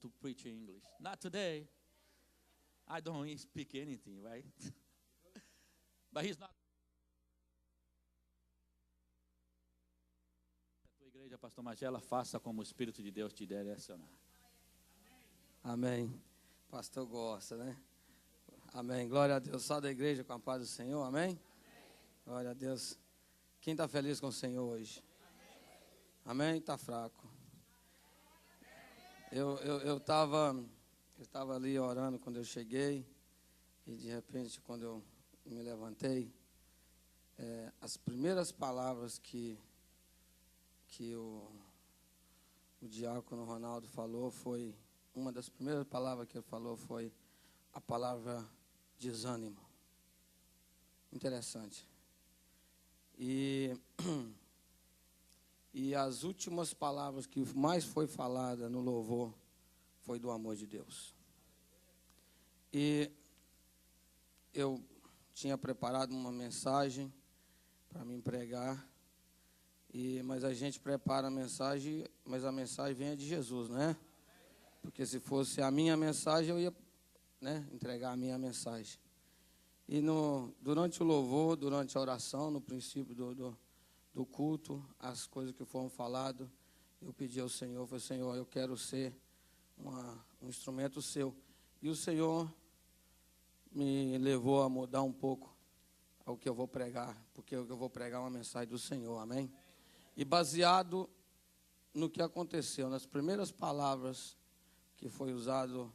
to preach in English. Not today. I don't speak anything, right? But he's not. A tua igreja, Pastor Magela, faça como o Espírito de Deus te direcionar. Amém. Pastor gosta, né? Amém. Glória a Deus. Só da igreja com a paz do Senhor. Amém? Glória a Deus. Quem está feliz com o Senhor hoje? Amém? Está fraco. Eu estava ali orando quando eu cheguei. E de repente, quando eu me levantei, as primeiras palavras que o diácono Ronaldo falou foi... Uma das primeiras palavras que ele falou foi a palavra desânimo. Interessante. E as últimas palavras que mais foi falada no louvor foi do amor de Deus. E eu tinha preparado uma mensagem para me pregar, mas a gente prepara a mensagem, mas a mensagem vem de Jesus, não é? Porque se fosse a minha mensagem, eu ia, entregar a minha mensagem. E durante o louvor, durante a oração, no princípio do culto, as coisas que foram faladas, eu pedi ao Senhor, falei, Senhor, eu quero ser um instrumento seu. E o Senhor me levou a mudar um pouco ao que eu vou pregar, porque eu vou pregar uma mensagem do Senhor, amém? E baseado no que aconteceu, nas primeiras palavras que foi usado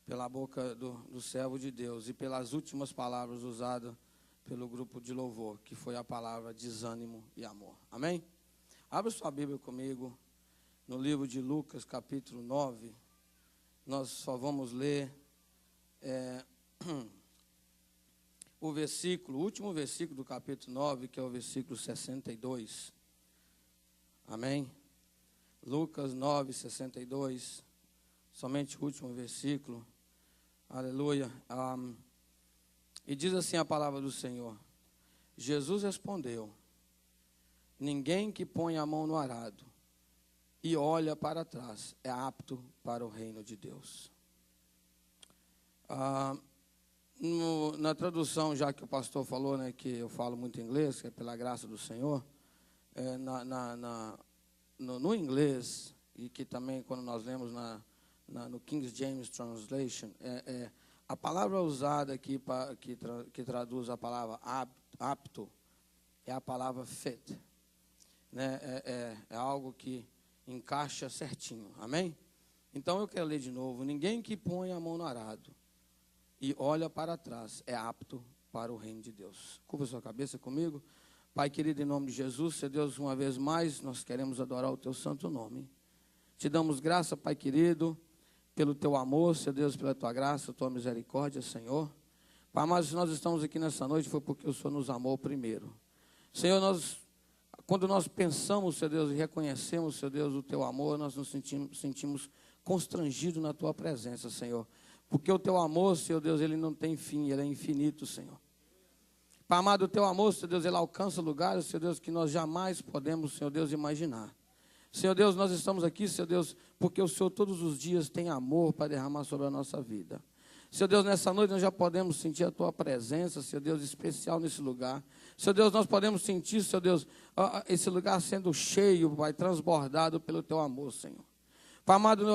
pela boca do servo de Deus e pelas últimas palavras usadas pelo grupo de louvor, que foi a palavra desânimo e amor. Amém? Abra sua Bíblia comigo no livro de Lucas, capítulo 9. Nós só vamos ler o último versículo do capítulo 9, que é o versículo 62. Amém? Lucas 9, 62. Somente o último versículo, aleluia, e diz assim a palavra do Senhor: Jesus respondeu: ninguém que põe a mão no arado e olha para trás é apto para o reino de Deus. Na tradução, já que o pastor falou, que eu falo muito inglês, que é pela graça do Senhor, no inglês, e que também quando nós lemos no King James Translation, a palavra usada aqui que traduz a palavra apto é a palavra fit, é algo que encaixa certinho, amém? Então eu quero ler de novo: ninguém que põe a mão no arado e olha para trás é apto para o reino de Deus. Curva sua cabeça comigo. Pai querido, em nome de Jesus, Senhor Deus, uma vez mais nós queremos adorar o teu santo nome. Te damos graça, Pai querido, pelo teu amor, Senhor Deus, pela tua graça, tua misericórdia, Senhor. Pai, mas se nós estamos aqui nessa noite foi porque o Senhor nos amou primeiro. Senhor, quando nós pensamos, Senhor Deus, e reconhecemos, Senhor Deus, o teu amor, nós nos sentimos constrangidos na tua presença, Senhor. Porque o teu amor, Senhor Deus, ele não tem fim, ele é infinito, Senhor. Pai amado, o teu amor, Senhor Deus, ele alcança lugares, Senhor Deus, que nós jamais podemos, Senhor Deus, imaginar. Senhor Deus, nós estamos aqui, Senhor Deus, porque o Senhor todos os dias tem amor para derramar sobre a nossa vida. Senhor Deus, nessa noite nós já podemos sentir a tua presença, Senhor Deus, especial nesse lugar. Senhor Deus, nós podemos sentir, Senhor Deus, esse lugar sendo cheio, Pai, transbordado pelo teu amor, Senhor. Pai amado,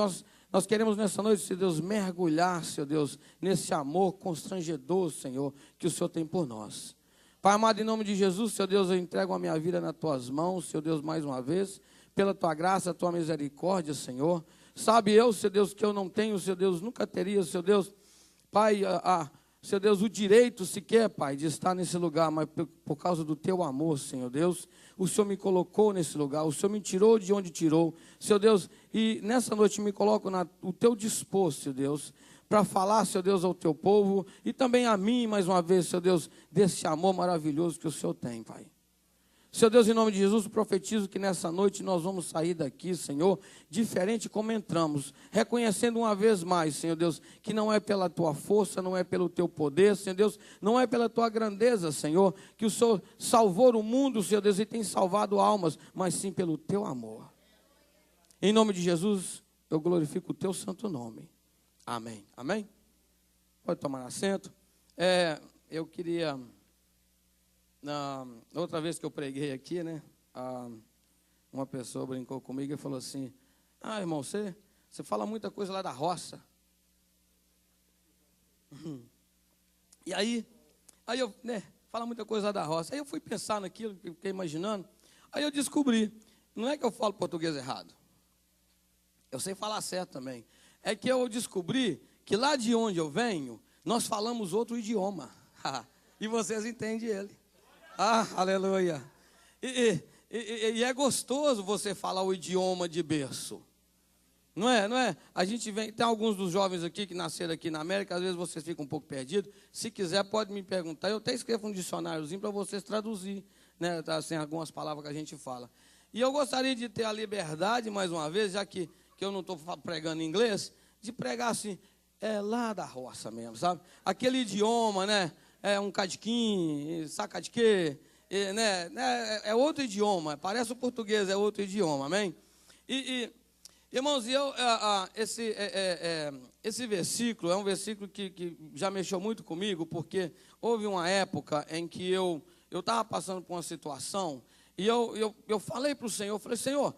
nós queremos nessa noite, Senhor Deus, mergulhar, Senhor Deus, nesse amor constrangedor, Senhor, que o Senhor tem por nós. Pai amado, em nome de Jesus, Senhor Deus, eu entrego a minha vida nas tuas mãos, Senhor Deus, mais uma vez, pela tua graça, tua misericórdia, Senhor. Sabe eu, Senhor Deus, que eu não tenho, Senhor Deus, nunca teria, Senhor Deus, Pai, Senhor Deus, o direito sequer, Pai, de estar nesse lugar, mas por causa do teu amor, Senhor Deus, o Senhor me colocou nesse lugar, o Senhor me tirou de onde tirou, Senhor Deus, e nessa noite me coloco o teu dispor, Senhor Deus, para falar, Senhor Deus, ao teu povo, e também a mim, mais uma vez, Senhor Deus, desse amor maravilhoso que o Senhor tem, Pai. Senhor Deus, em nome de Jesus, profetizo que nessa noite nós vamos sair daqui, Senhor, diferente como entramos, reconhecendo uma vez mais, Senhor Deus, que não é pela tua força, não é pelo teu poder, Senhor Deus, não é pela tua grandeza, Senhor, que o Senhor salvou o mundo, Senhor Deus, e tem salvado almas, mas sim pelo teu amor. Em nome de Jesus, eu glorifico o teu santo nome. Amém. Amém? Pode tomar assento. Eu queria, outra vez que eu preguei aqui, né? Uma pessoa brincou comigo e falou assim: ah, irmão, você fala muita coisa lá da roça. E aí eu, fala muita coisa lá da roça. Aí eu fui pensar naquilo, fiquei imaginando. Aí eu descobri, não é que eu falo português errado. Eu sei falar certo também. É que eu descobri que lá de onde eu venho, nós falamos outro idioma. E vocês entendem ele. Aleluia. E é gostoso você falar o idioma de berço. Não é? A gente tem alguns dos jovens aqui que nasceram aqui na América, às vezes vocês ficam um pouco perdidos. Se quiser, pode me perguntar. Eu até escrevo um dicionáriozinho para vocês traduzir, né, assim, algumas palavras que a gente fala. E eu gostaria de ter a liberdade, mais uma vez, já que eu não estou pregando em inglês, de pregar assim, lá da roça mesmo, sabe? Aquele idioma, né? Um cadiquim, sacadiquê, né? É outro idioma, parece o português, é outro idioma, amém? Irmãos, esse versículo é um versículo que já mexeu muito comigo, porque houve uma época em que eu estava passando por uma situação, e eu falei para o Senhor, eu falei: Senhor,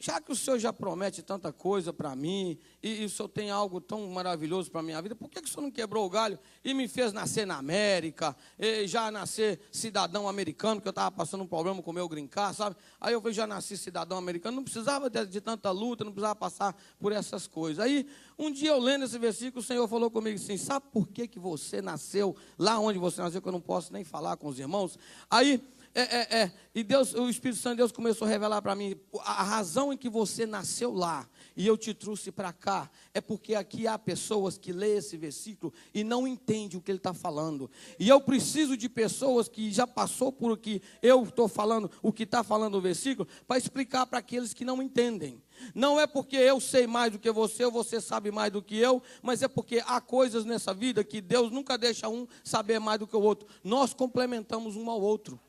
já que o Senhor já promete tanta coisa para mim, e o Senhor tem algo tão maravilhoso para a minha vida, por que o Senhor não quebrou o galho e me fez nascer na América, e já nascer cidadão americano, porque eu estava passando um problema com o meu green card, sabe? Aí eu já nasci cidadão americano, não precisava de tanta luta, não precisava passar por essas coisas. Aí, um dia eu lendo esse versículo, o Senhor falou comigo assim: sabe por que você nasceu lá onde você nasceu, que eu não posso nem falar com os irmãos? Aí... E Deus, o Espírito Santo de Deus começou a revelar para mim a razão em que você nasceu lá e eu te trouxe para cá, é porque aqui há pessoas que lêem esse versículo e não entendem o que ele está falando, e eu preciso de pessoas que já passou por o que eu estou falando, o que está falando o versículo, para explicar para aqueles que não entendem. Não é porque eu sei mais do que você, ou você sabe mais do que eu, mas é porque há coisas nessa vida que Deus nunca deixa um saber mais do que o outro, nós complementamos um ao outro.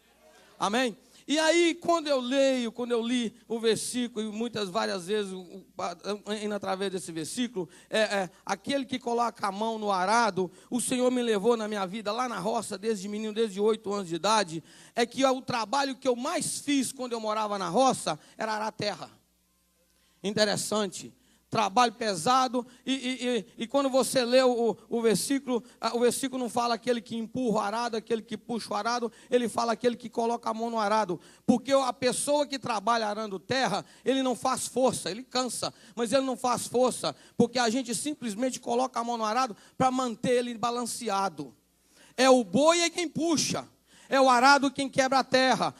Amém? E aí, quando eu li o versículo, e várias vezes, indo através desse versículo, aquele que coloca a mão no arado, o Senhor me levou na minha vida, lá na roça, desde menino, desde 8 anos de idade, é que o trabalho que eu mais fiz quando eu morava na roça, era arar terra. Interessante. Trabalho pesado, e quando você lê o versículo não fala aquele que empurra o arado, aquele que puxa o arado, ele fala aquele que coloca a mão no arado, porque a pessoa que trabalha arando terra, ele não faz força, ele cansa, mas ele não faz força, porque a gente simplesmente coloca a mão no arado para manter ele balanceado. É o boi quem puxa. É o arado quem quebra a terra.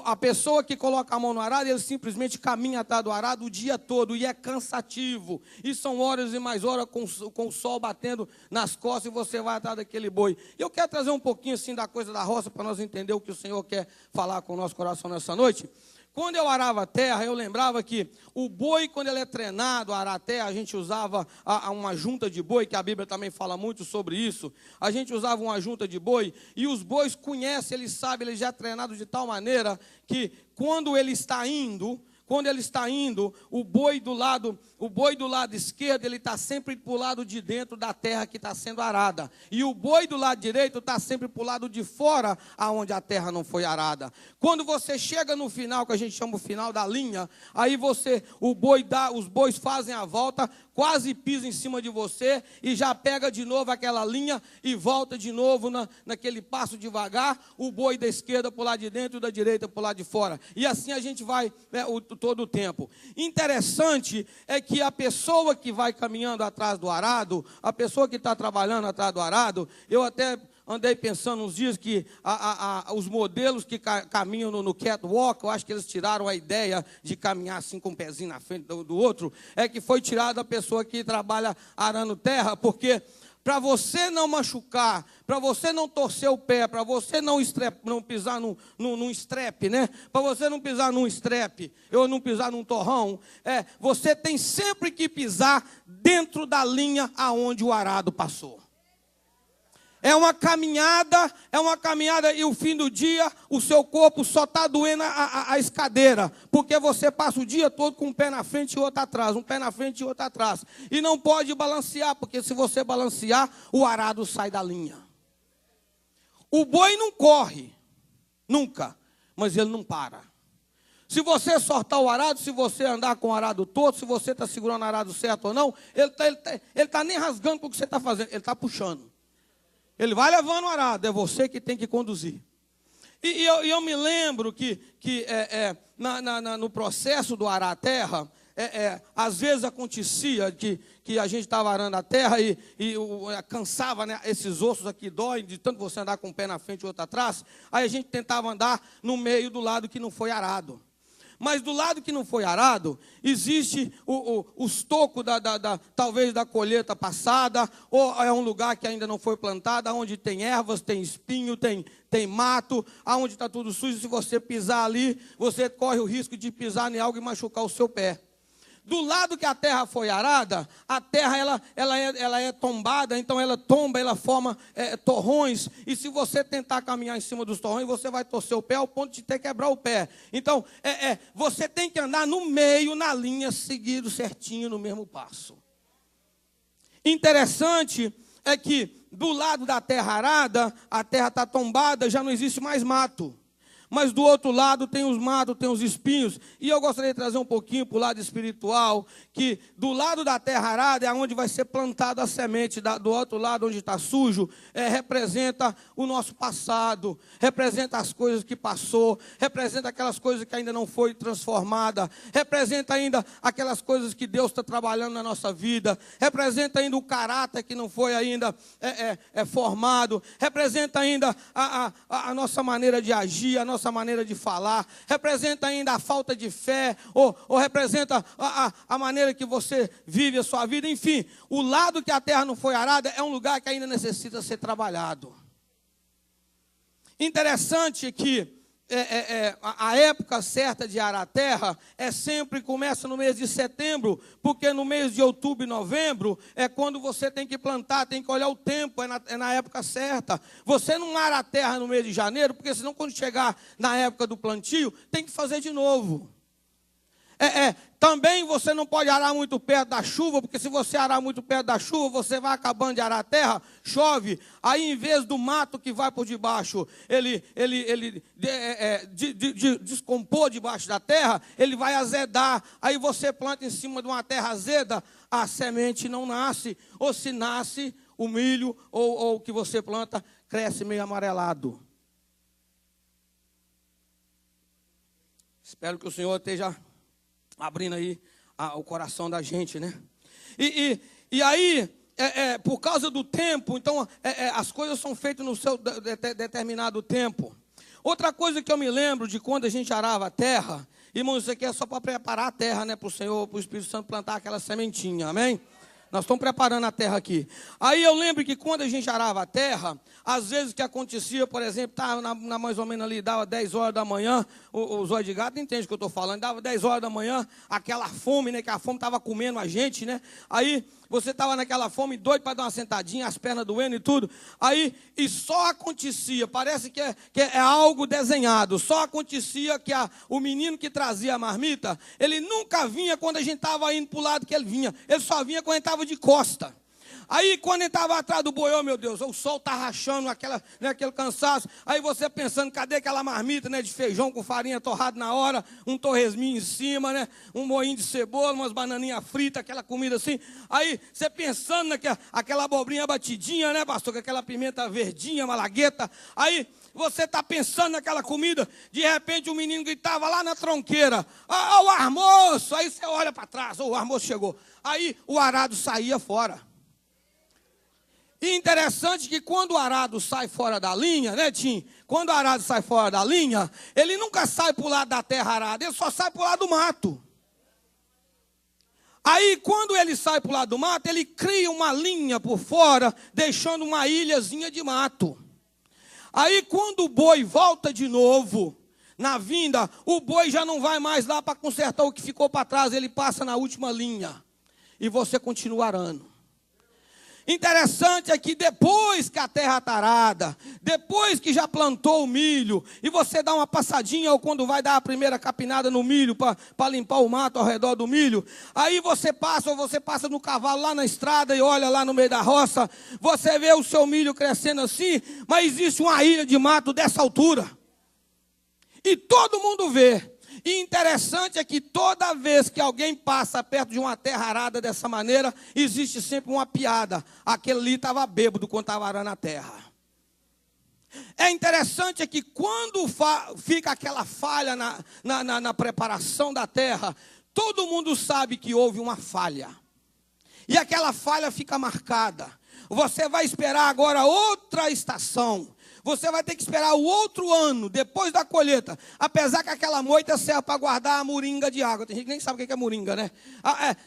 A pessoa que coloca a mão no arado, ele simplesmente caminha atrás do arado o dia todo, e é cansativo. E são horas e mais horas com o sol batendo nas costas, e você vai atrás daquele boi. Eu quero trazer um pouquinho assim da coisa da roça, para nós entender o que o Senhor quer falar com o nosso coração nessa noite. Quando eu arava a terra, eu lembrava que o boi, quando ele é treinado a arar a terra, a gente usava uma junta de boi, que a Bíblia também fala muito sobre isso. A gente usava uma junta de boi, e os bois conhecem, eles sabem, ele já é treinado de tal maneira que quando ele está indo, o boi do lado esquerdo, ele está sempre para o lado de dentro da terra que está sendo arada. E o boi do lado direito está sempre para o lado de fora, aonde a terra não foi arada. Quando você chega no final, que a gente chama o final da linha, aí os bois fazem a volta, quase pisam em cima de você, e já pega de novo aquela linha, e volta de novo naquele passo devagar, o boi da esquerda para o lado de dentro, e da direita para o lado de fora. E assim a gente vai, todo o tempo. Interessante é que a pessoa que vai caminhando atrás do arado, a pessoa que está trabalhando atrás do arado, eu até andei pensando uns dias que os modelos que caminham no catwalk, eu acho que eles tiraram a ideia de caminhar assim com um pezinho na frente do outro, é que foi tirada a pessoa que trabalha arando terra, porque para você não machucar, para você não torcer o pé, para você não pisar num estrepe, né? Para você não pisar num estrepe, ou não pisar num torrão, você tem sempre que pisar dentro da linha aonde o arado passou. É uma caminhada e o fim do dia, o seu corpo só está doendo a escadeira, porque você passa o dia todo com um pé na frente e outro atrás, um pé na frente e outro atrás. E não pode balancear, porque se você balancear, o arado sai da linha. O boi não corre, nunca, mas ele não para. Se você soltar o arado, se você andar com o arado todo, se você está segurando o arado certo ou não, ele tá nem rasgando o que você está fazendo, ele está puxando. Ele vai levando o arado, é você que tem que conduzir. E eu me lembro que no processo do arar a terra, às vezes acontecia que a gente estava arando a terra e cansava, né, esses ossos aqui doem, de tanto você andar com um pé na frente e outro atrás, aí a gente tentava andar no meio do lado que não foi arado. Mas do lado que não foi arado, existe os tocos talvez da colheita passada, ou é um lugar que ainda não foi plantado, onde tem ervas, tem espinho, tem mato, aonde está tudo sujo. Se você pisar ali, você corre o risco de pisar em algo e machucar o seu pé. Do lado que a terra foi arada, a terra ela é tombada, então ela tomba, ela forma torrões, e se você tentar caminhar em cima dos torrões, você vai torcer o pé ao ponto de ter que quebrar o pé. Então, você tem que andar no meio, na linha, seguido certinho, no mesmo passo. Interessante é que do lado da terra arada, a terra está tombada, já não existe mais mato. Mas do outro lado tem os matos, tem os espinhos. E eu gostaria de trazer um pouquinho para o lado espiritual, que do lado da terra arada é onde vai ser plantada a semente. Do outro lado, onde está sujo, representa o nosso passado, representa as coisas que passou, representa aquelas coisas que ainda não foi transformada, representa ainda aquelas coisas que Deus está trabalhando na nossa vida, representa ainda o caráter que não foi ainda formado, representa ainda a nossa maneira de agir, a nossa maneira de falar, representa ainda a falta de fé, ou representa a maneira que você vive a sua vida. Enfim, o lado que a terra não foi arada é um lugar que ainda necessita ser trabalhado. Interessante que a época certa de arar a terra sempre começa no mês de setembro, porque no mês de outubro e novembro é quando você tem que plantar, tem que olhar o tempo, é na época certa. Você não ara a terra no mês de janeiro, porque senão quando chegar na época do plantio, tem que fazer de novo. Também você não pode arar muito perto da chuva, porque se você arar muito perto da chuva, você vai acabando de arar a terra, chove, aí em vez do mato que vai por debaixo, ele descompor debaixo da terra, ele vai azedar, aí você planta em cima de uma terra azeda, a semente não nasce, ou se nasce, o milho ou o que você planta cresce meio amarelado. Espero que o Senhor esteja abrindo aí o coração da gente, né? E aí, por causa do tempo, então, as coisas são feitas no seu determinado tempo. Outra coisa que eu me lembro de quando a gente arava a terra, irmãos, isso aqui é só para preparar a terra, né? Para o Senhor, para o Espírito Santo plantar aquela sementinha, amém? Nós estamos preparando a terra aqui. Aí eu lembro que quando a gente arava a terra, às vezes o que acontecia, por exemplo, estava mais ou menos ali, dava 10 horas da manhã, o zóio de gato entende o que eu estou falando, dava 10 horas da manhã, aquela fome, né, que a fome estava comendo a gente, né? Aí você estava naquela fome, doido para dar uma sentadinha, as pernas doendo e tudo. Aí, e só acontecia, parece que é algo desenhado, só acontecia que o menino que trazia a marmita, ele nunca vinha quando a gente estava indo para o lado que ele vinha, ele só vinha quando ele estava de costa. Aí, quando ele estava atrás do boi, oh, meu Deus, o sol está rachando, aquele cansaço. Aí você pensando, cadê aquela marmita, né, de feijão com farinha torrada na hora, um torresminho em cima, né, um moinho de cebola, umas bananinhas fritas, aquela comida assim. Aí, você pensando naquela abobrinha batidinha, né, pastor, com aquela pimenta verdinha, malagueta. Aí, você está pensando naquela comida, de repente o menino gritava lá na tronqueira, o almoço. Aí você olha para trás, o almoço chegou. Aí, o arado saía fora. E interessante que quando o arado sai fora da linha, né, Tim? Quando o arado sai fora da linha, ele nunca sai para o lado da terra arada, ele só sai para o lado do mato. Aí, quando ele sai para o lado do mato, ele cria uma linha por fora, deixando uma ilhazinha de mato. Aí, quando o boi volta de novo, na vinda, o boi já não vai mais lá para consertar o que ficou para trás, ele passa na última linha. E você continua arando. Interessante é que depois que a terra está arada, depois que já plantou o milho, e você dá uma passadinha ou quando vai dar a primeira capinada no milho para limpar o mato ao redor do milho, aí você passa no cavalo lá na estrada e olha lá no meio da roça, você vê o seu milho crescendo assim, mas existe uma ilha de mato dessa altura. E todo mundo vê. E interessante é que toda vez que alguém passa perto de uma terra arada dessa maneira, existe sempre uma piada. Aquele ali estava bêbado quando estava arando a terra. É interessante é que quando fica aquela falha na preparação da terra, todo mundo sabe que houve uma falha. E aquela falha fica marcada. Você vai esperar agora outra estação. Você vai ter que esperar o outro ano, depois da colheita. Apesar que aquela moita serve para guardar a moringa de água. Tem gente que nem sabe o que é moringa, né?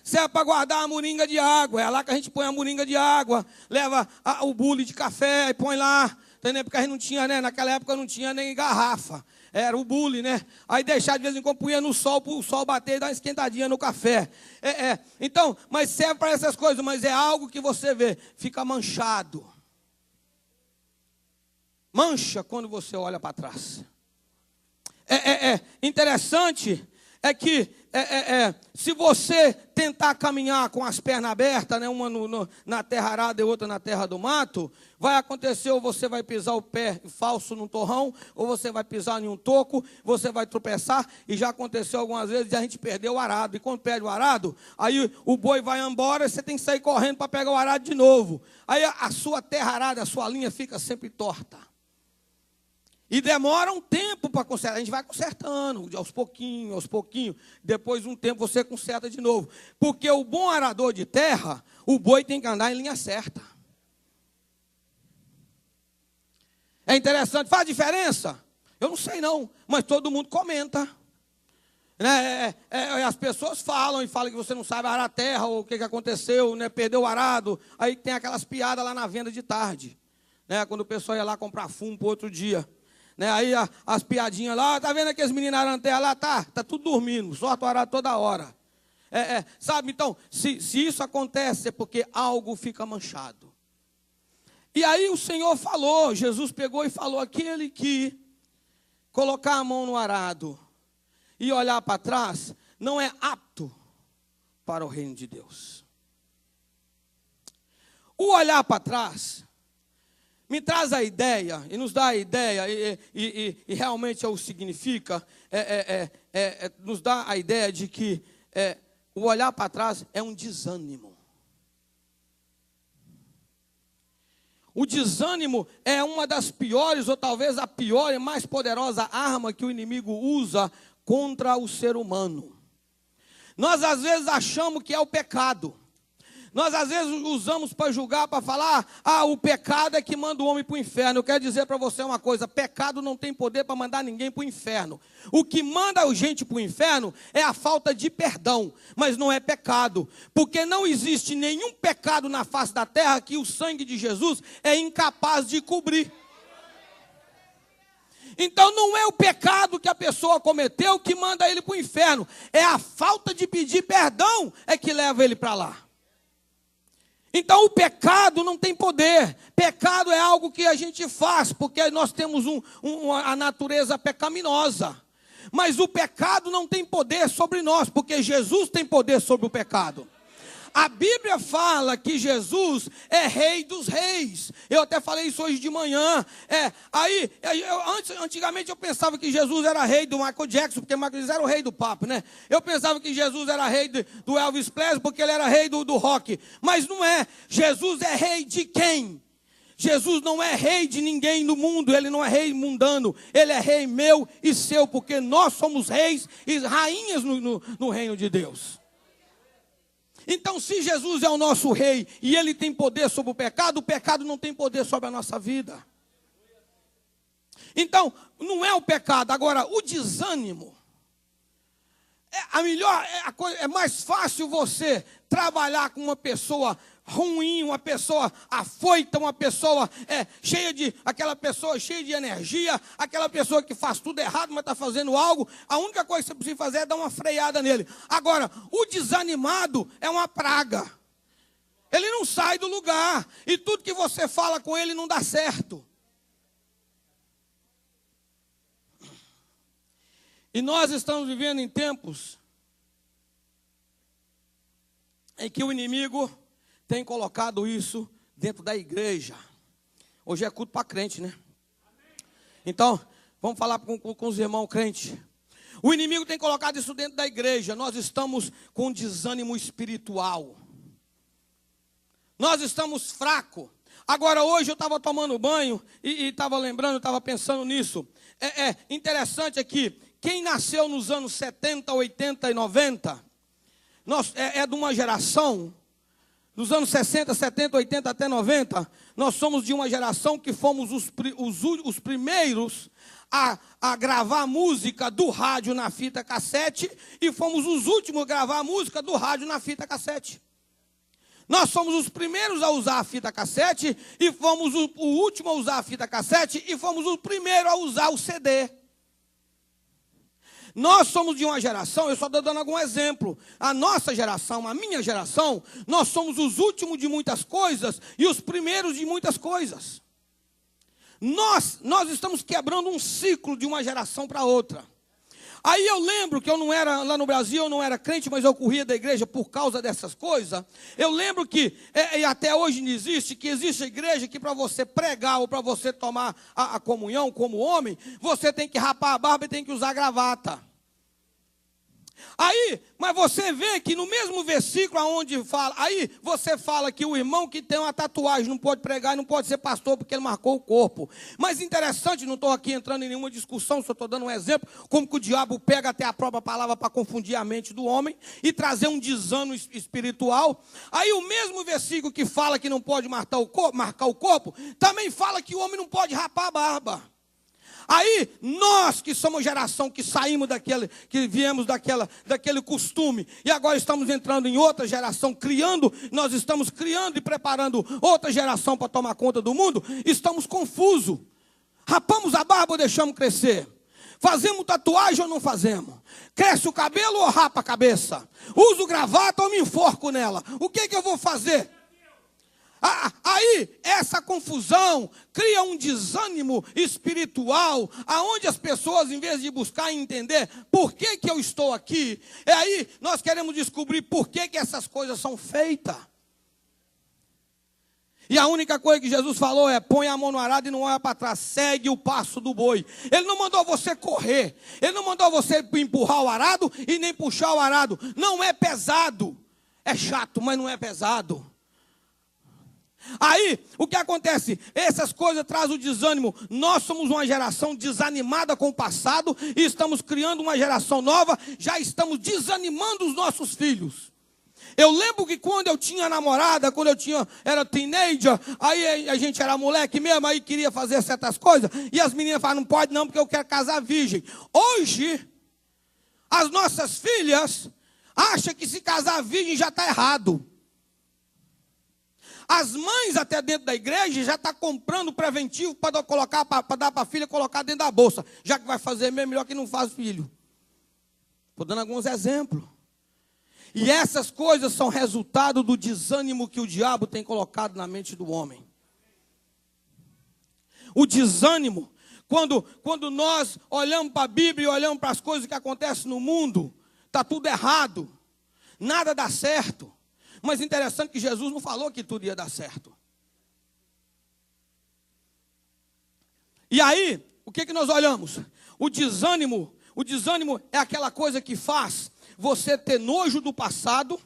Serve para guardar a moringa de água. É lá que a gente põe a moringa de água. Leva o bule de café e põe lá. Entendeu? Porque a gente não tinha, né? Naquela época não tinha nem garrafa. Era o bule, né? Aí deixar de vez em quando, punha no sol, para o sol bater e dar uma esquentadinha no café. Então, mas serve para essas coisas. Mas é algo que você vê, fica manchado. Mancha quando você olha para trás. Interessante é que se você tentar caminhar com as pernas abertas, né, uma na terra arada e outra na terra do mato, vai acontecer ou você vai pisar o pé falso num torrão, ou você vai pisar em um toco, você vai tropeçar, e já aconteceu algumas vezes de a gente perder o arado, e quando perde o arado, aí o boi vai embora, você tem que sair correndo para pegar o arado de novo. Aí a sua terra arada, a sua linha fica sempre torta. E demora um tempo para consertar. A gente vai consertando, aos pouquinhos. Depois de um tempo você conserta de novo. Porque o bom arador de terra, o boi tem que andar em linha certa. É interessante. Faz diferença? Eu não sei não, mas todo mundo comenta. As pessoas falam que você não sabe arar a terra, ou o que aconteceu, né? Perdeu o arado. Aí tem aquelas piadas lá na venda de tarde. Né? Quando o pessoal ia lá comprar fumo para outro dia. Aí as piadinhas lá, tá vendo aqueles meninos arando terra lá? Tá tudo dormindo, sorte o arado toda hora. Sabe, então, se isso acontece é porque algo fica manchado. E aí o Senhor falou, Jesus pegou e falou, aquele que colocar a mão no arado e olhar para trás, não é apto para o reino de Deus. O olhar para trás me traz a ideia, e nos dá a ideia, e realmente o significa, nos dá a ideia de que o olhar para trás é um desânimo. O desânimo é uma das piores, ou talvez a pior e mais poderosa arma que o inimigo usa contra o ser humano. Nós às vezes achamos que é o pecado. Nós às vezes usamos para julgar, para falar, o pecado é que manda o homem para o inferno. Eu quero dizer para você uma coisa, pecado não tem poder para mandar ninguém para o inferno. O que manda a gente para o inferno é a falta de perdão, mas não é pecado. Porque não existe nenhum pecado na face da terra que o sangue de Jesus é incapaz de cobrir. Então não é o pecado que a pessoa cometeu que manda ele para o inferno. É a falta de pedir perdão é que leva ele para lá. Então o pecado não tem poder. Pecado é algo que a gente faz, porque nós temos a natureza pecaminosa. Mas o pecado não tem poder sobre nós, porque Jesus tem poder sobre o pecado. A Bíblia fala que Jesus é rei dos reis. Eu até falei isso hoje de manhã. Antigamente eu pensava que Jesus era rei do Michael Jackson, porque Michael Jackson era o rei do pop, né? Eu pensava que Jesus era rei do Elvis Presley, porque ele era rei do rock. Mas não é. Jesus é rei de quem? Jesus não é rei de ninguém no mundo, ele não é rei mundano, ele é rei meu e seu, porque nós somos reis e rainhas no reino de Deus. Então, se Jesus é o nosso rei e ele tem poder sobre o pecado não tem poder sobre a nossa vida. Então, não é o pecado. Agora, o desânimo. É mais fácil você trabalhar com uma pessoa ruim, uma pessoa afoita, uma pessoa aquela pessoa cheia de energia, aquela pessoa que faz tudo errado, mas está fazendo algo. A única coisa que você precisa fazer é dar uma freada nele. Agora, o desanimado é uma praga. Ele não sai do lugar. E tudo que você fala com ele não dá certo. E nós estamos vivendo em tempos em que o inimigo tem colocado isso dentro da igreja. Hoje é culto para crente, né? Então, vamos falar com os irmãos crentes. O inimigo tem colocado isso dentro da igreja. Nós estamos com desânimo espiritual. Nós estamos fracos. Agora, hoje eu estava tomando banho e estava lembrando, estava pensando nisso. É interessante aqui, quem nasceu nos anos 70, 80 e 90, é de uma geração, dos anos 60, 70, 80 até 90, nós somos de uma geração que fomos os primeiros a gravar música do rádio na fita cassete e fomos os últimos a gravar a música do rádio na fita cassete. Nós somos os primeiros a usar a fita cassete e fomos o último a usar a fita cassete e fomos o primeiro a usar o CD. Nós somos de uma geração, eu só estou dando algum exemplo. A nossa geração, a minha geração, nós somos os últimos de muitas coisas e os primeiros de muitas coisas. Nós estamos quebrando um ciclo de uma geração para outra. Aí eu lembro que eu não era, lá no Brasil, eu não era crente, mas eu corria da igreja por causa dessas coisas. Eu lembro que, e até hoje não existe, que existe igreja que para você pregar ou para você tomar a comunhão como homem, você tem que rapar a barba e tem que usar gravata. Aí, mas você vê que no mesmo versículo onde fala, aí você fala que o irmão que tem uma tatuagem não pode pregar, não pode ser pastor porque ele marcou o corpo. Mas interessante, não estou aqui entrando em nenhuma discussão, só estou dando um exemplo, como que o diabo pega até a própria palavra para confundir a mente do homem e trazer um desânimo espiritual. Aí o mesmo versículo que fala que não pode marcar o corpo, também fala que o homem não pode rapar a barba. Aí, nós que somos geração que saímos que viemos daquele costume, e agora estamos entrando em outra geração, nós estamos criando e preparando outra geração para tomar conta do mundo, estamos confusos. Rapamos a barba ou deixamos crescer? Fazemos tatuagem ou não fazemos? Cresce o cabelo ou rapa a cabeça? Uso gravata ou me enforco nela? O que eu vou fazer? Aí, essa confusão cria um desânimo espiritual, aonde as pessoas, em vez de buscar entender por que eu estou aqui, aí nós queremos descobrir por que essas coisas são feitas. E a única coisa que Jesus falou é, põe a mão no arado e não olha para trás, segue o passo do boi. Ele não mandou você correr, ele não mandou você empurrar o arado e nem puxar o arado. Não é pesado, é chato, mas não é pesado. Aí, o que acontece? Essas coisas trazem o desânimo. Nós somos uma geração desanimada com o passado e estamos criando uma geração nova, já estamos desanimando os nossos filhos. Eu lembro que quando eu tinha namorada, quando era teenager, aí a gente era moleque mesmo, aí queria fazer certas coisas, e as meninas falavam, não pode não, porque eu quero casar virgem. Hoje, as nossas filhas acham que se casar virgem já está errado. As mães até dentro da igreja já estão comprando preventivo para dar para a filha colocar dentro da bolsa. Já que vai fazer mesmo, melhor que não faz filho. Estou dando alguns exemplos. E essas coisas são resultado do desânimo que o diabo tem colocado na mente do homem. O desânimo, quando nós olhamos para a Bíblia e olhamos para as coisas que acontecem no mundo, está tudo errado, nada dá certo. Mas interessante que Jesus não falou que tudo ia dar certo. E aí, o que nós olhamos? O desânimo é aquela coisa que faz você ter nojo do passado,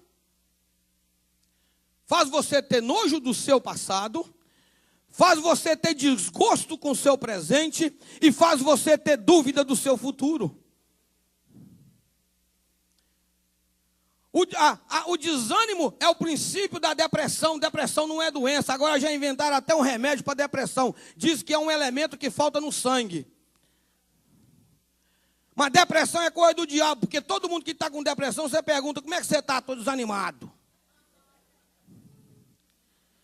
faz você ter nojo do seu passado, faz você ter desgosto com o seu presente e faz você ter dúvida do seu futuro. O desânimo é o princípio da depressão. Depressão não é doença. Agora já inventaram até um remédio para depressão. Diz que é um elemento que falta no sangue. Mas depressão é coisa do diabo, porque todo mundo que está com depressão, você pergunta, como é que você está? Estou desanimado.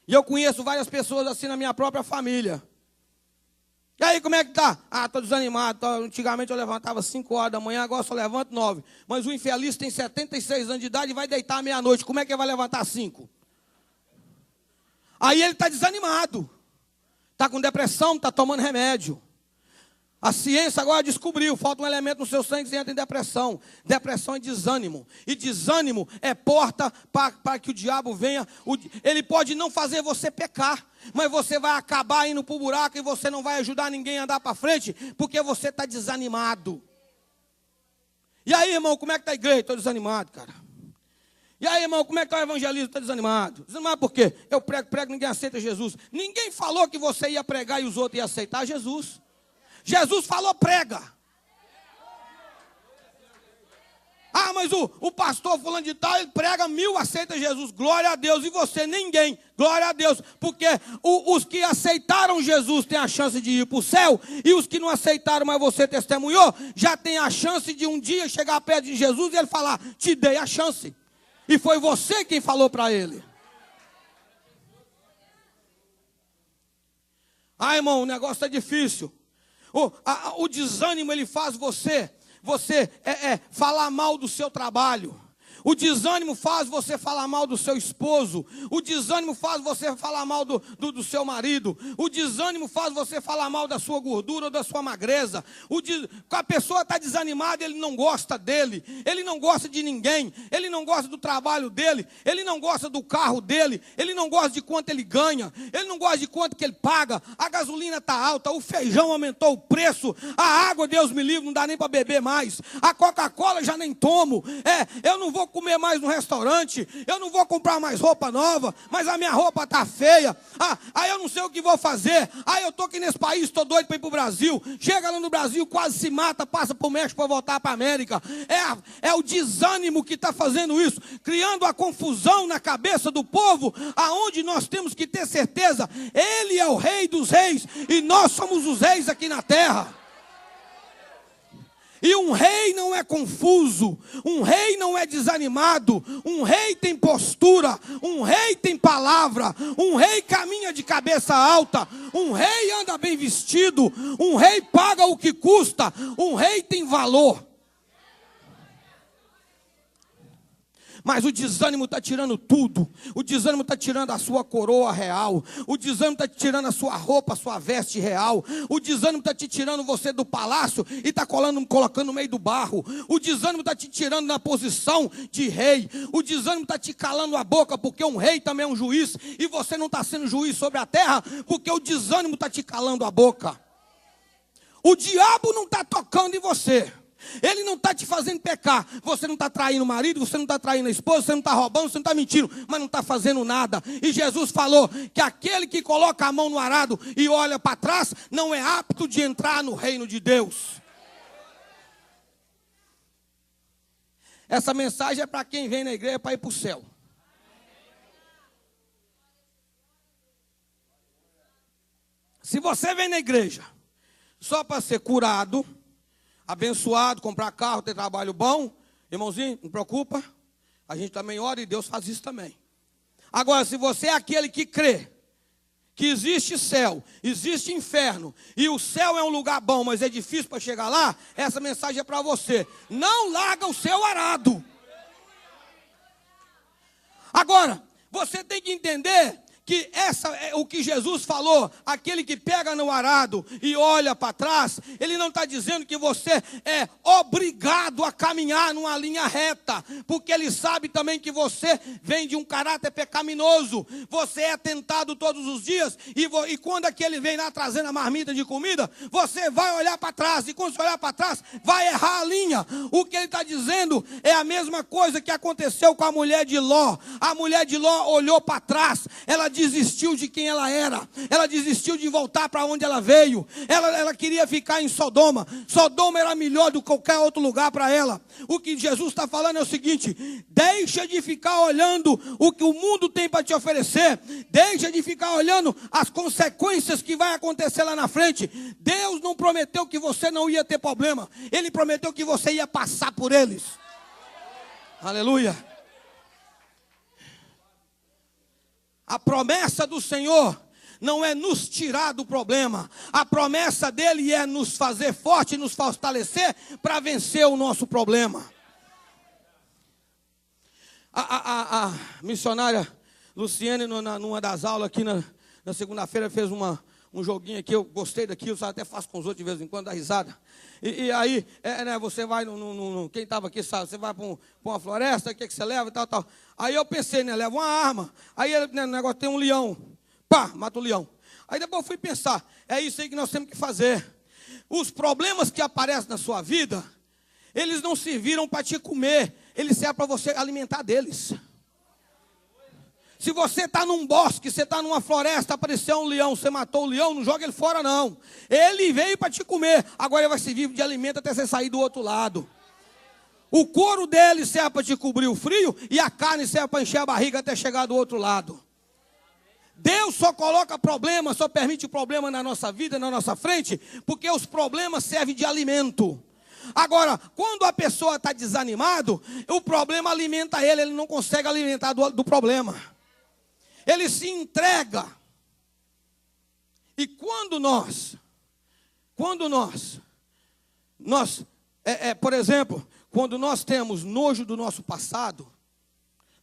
E eu conheço várias pessoas assim na minha própria família. E aí, como é que tá? Estou desanimado. Antigamente eu levantava 5 horas da manhã, agora só levanto 9. Mas o infeliz tem 76 anos de idade e vai deitar à meia-noite. Como é que ele vai levantar 5? Aí ele está desanimado. Está com depressão, está tomando remédio. A ciência agora descobriu, falta um elemento no seu sangue e entra em depressão. Depressão é desânimo. E desânimo é porta para que o diabo venha. Ele pode não fazer você pecar, mas você vai acabar indo para o buraco e você não vai ajudar ninguém a andar para frente, porque você está desanimado. E aí, irmão, como é que está a igreja? Estou desanimado, cara. E aí, irmão, como é que está o evangelismo? Estou desanimado. Desanimado por quê? Eu prego, ninguém aceita Jesus. Ninguém falou que você ia pregar e os outros iam aceitar Jesus. Jesus falou, prega. Ah, mas o pastor fulano de tal, ele prega 1000, aceita Jesus. Glória a Deus. E você, ninguém. Glória a Deus. Porque os que aceitaram Jesus têm a chance de ir para o céu. E os que não aceitaram, mas você testemunhou, já tem a chance de um dia chegar perto de Jesus e ele falar, te dei a chance. E foi você quem falou para ele. Ah, irmão, o negócio está difícil. O desânimo, ele faz você falar mal do seu trabalho. O desânimo faz você falar mal do seu esposo. O desânimo faz você falar mal do seu marido. O desânimo faz você falar mal da sua gordura ou da sua magreza. A pessoa está desanimada, ele não gosta dele. Ele não gosta de ninguém. Ele não gosta do trabalho dele. Ele não gosta do carro dele. Ele não gosta de quanto ele ganha. Ele não gosta de quanto que ele paga. A gasolina está alta. O feijão aumentou o preço. A água, Deus me livre, não dá nem para beber mais. A Coca-Cola já nem tomo. Eu não vou comer mais no restaurante, eu não vou comprar mais roupa nova, mas a minha roupa está feia, aí eu não sei o que vou fazer, aí eu estou aqui nesse país, estou doido para ir para o Brasil, chega lá no Brasil, quase se mata, passa para o México para voltar para a América. É o desânimo que está fazendo isso, criando a confusão na cabeça do povo, aonde nós temos que ter certeza, ele é o rei dos reis, e nós somos os reis aqui na terra. E um rei não é confuso, um rei não é desanimado, um rei tem postura, um rei tem palavra, um rei caminha de cabeça alta, um rei anda bem vestido, um rei paga o que custa, um rei tem valor. Mas o desânimo está tirando tudo. O desânimo está tirando a sua coroa real. O desânimo está tirando a sua roupa, a sua veste real. O desânimo está te tirando você do palácio e está colocando no meio do barro. O desânimo está te tirando na posição de rei. O desânimo está te calando a boca, porque um rei também é um juiz. E você não está sendo juiz sobre a terra, porque o desânimo está te calando a boca. O diabo não está tocando em você. Ele não está te fazendo pecar. Você não está traindo o marido, você não está traindo a esposa, você não está roubando, você não está mentindo, mas não está fazendo nada. E Jesus falou que aquele que coloca a mão no arado e olha para trás, não é apto de entrar no reino de Deus. Essa mensagem é para quem vem na igreja para ir para o céu. Se você vem na igreja só para ser curado, abençoado, comprar carro, ter trabalho bom, irmãozinho, não preocupa, a gente também ora e Deus faz isso também. Agora, se você é aquele que crê que existe céu, existe inferno, e o céu é um lugar bom, mas é difícil para chegar lá, essa mensagem é para você. Não larga o seu arado. Agora, você tem que entender que essa é o que Jesus falou, aquele que pega no arado e olha para trás, ele não está dizendo que você é obrigado a caminhar numa linha reta, porque ele sabe também que você vem de um caráter pecaminoso, você é tentado todos os dias, e quando aquele vem lá trazendo a marmita de comida, você vai olhar para trás, e quando você olhar para trás, vai errar a linha. O que ele está dizendo é a mesma coisa que aconteceu com a mulher de Ló. A mulher de Ló olhou para trás, ela desistiu de quem ela era, ela desistiu de voltar para onde ela veio, ela queria ficar em Sodoma. Sodoma era melhor do que qualquer outro lugar para ela. O que Jesus está falando é o seguinte: deixa de ficar olhando o que o mundo tem para te oferecer, deixa de ficar olhando as consequências que vai acontecer lá na frente. Deus não prometeu que você não ia ter problema, Ele prometeu que você ia passar por eles. Aleluia. A promessa do Senhor não é nos tirar do problema. A promessa dele é nos fazer forte, nos fortalecer para vencer o nosso problema. A missionária Luciene, numa das aulas aqui na segunda-feira, fez um joguinho aqui, eu gostei daquilo, sabe, até faço com os outros de vez em quando, dá risada. E aí, né, você vai, quem estava aqui sabe, você vai para uma floresta, o que você leva e tal. Aí eu pensei, né, leva uma arma. Aí né, no negócio tem um leão, pá, mata o leão. Aí depois eu fui pensar, é isso aí que nós temos que fazer. Os problemas que aparecem na sua vida, eles não serviram para te comer, eles servem para você alimentar deles. Se você está num bosque, você está numa floresta, apareceu um leão, você matou o leão, não joga ele fora não. Ele veio para te comer, agora ele vai servir de alimento até você sair do outro lado. O couro dele serve para te cobrir o frio e a carne serve para encher a barriga até chegar do outro lado. Deus só coloca problema, só permite problema na nossa vida, na nossa frente, porque os problemas servem de alimento. Agora, quando a pessoa está desanimado, o problema alimenta ele não consegue alimentar do problema. Ele se entrega. E quando nós, por exemplo, quando nós temos nojo do nosso passado,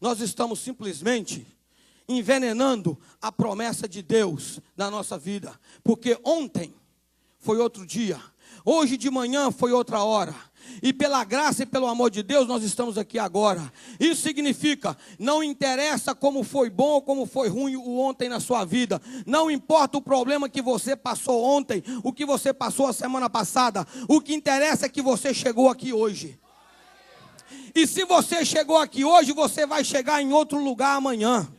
nós estamos simplesmente envenenando a promessa de Deus na nossa vida. Porque ontem foi outro dia, hoje de manhã foi outra hora. E pela graça e pelo amor de Deus, nós estamos aqui agora. Isso significa, não interessa como foi bom ou como foi ruim o ontem na sua vida. Não importa o problema que você passou ontem, o que você passou a semana passada. O que interessa é que você chegou aqui hoje. E se você chegou aqui hoje, você vai chegar em outro lugar amanhã.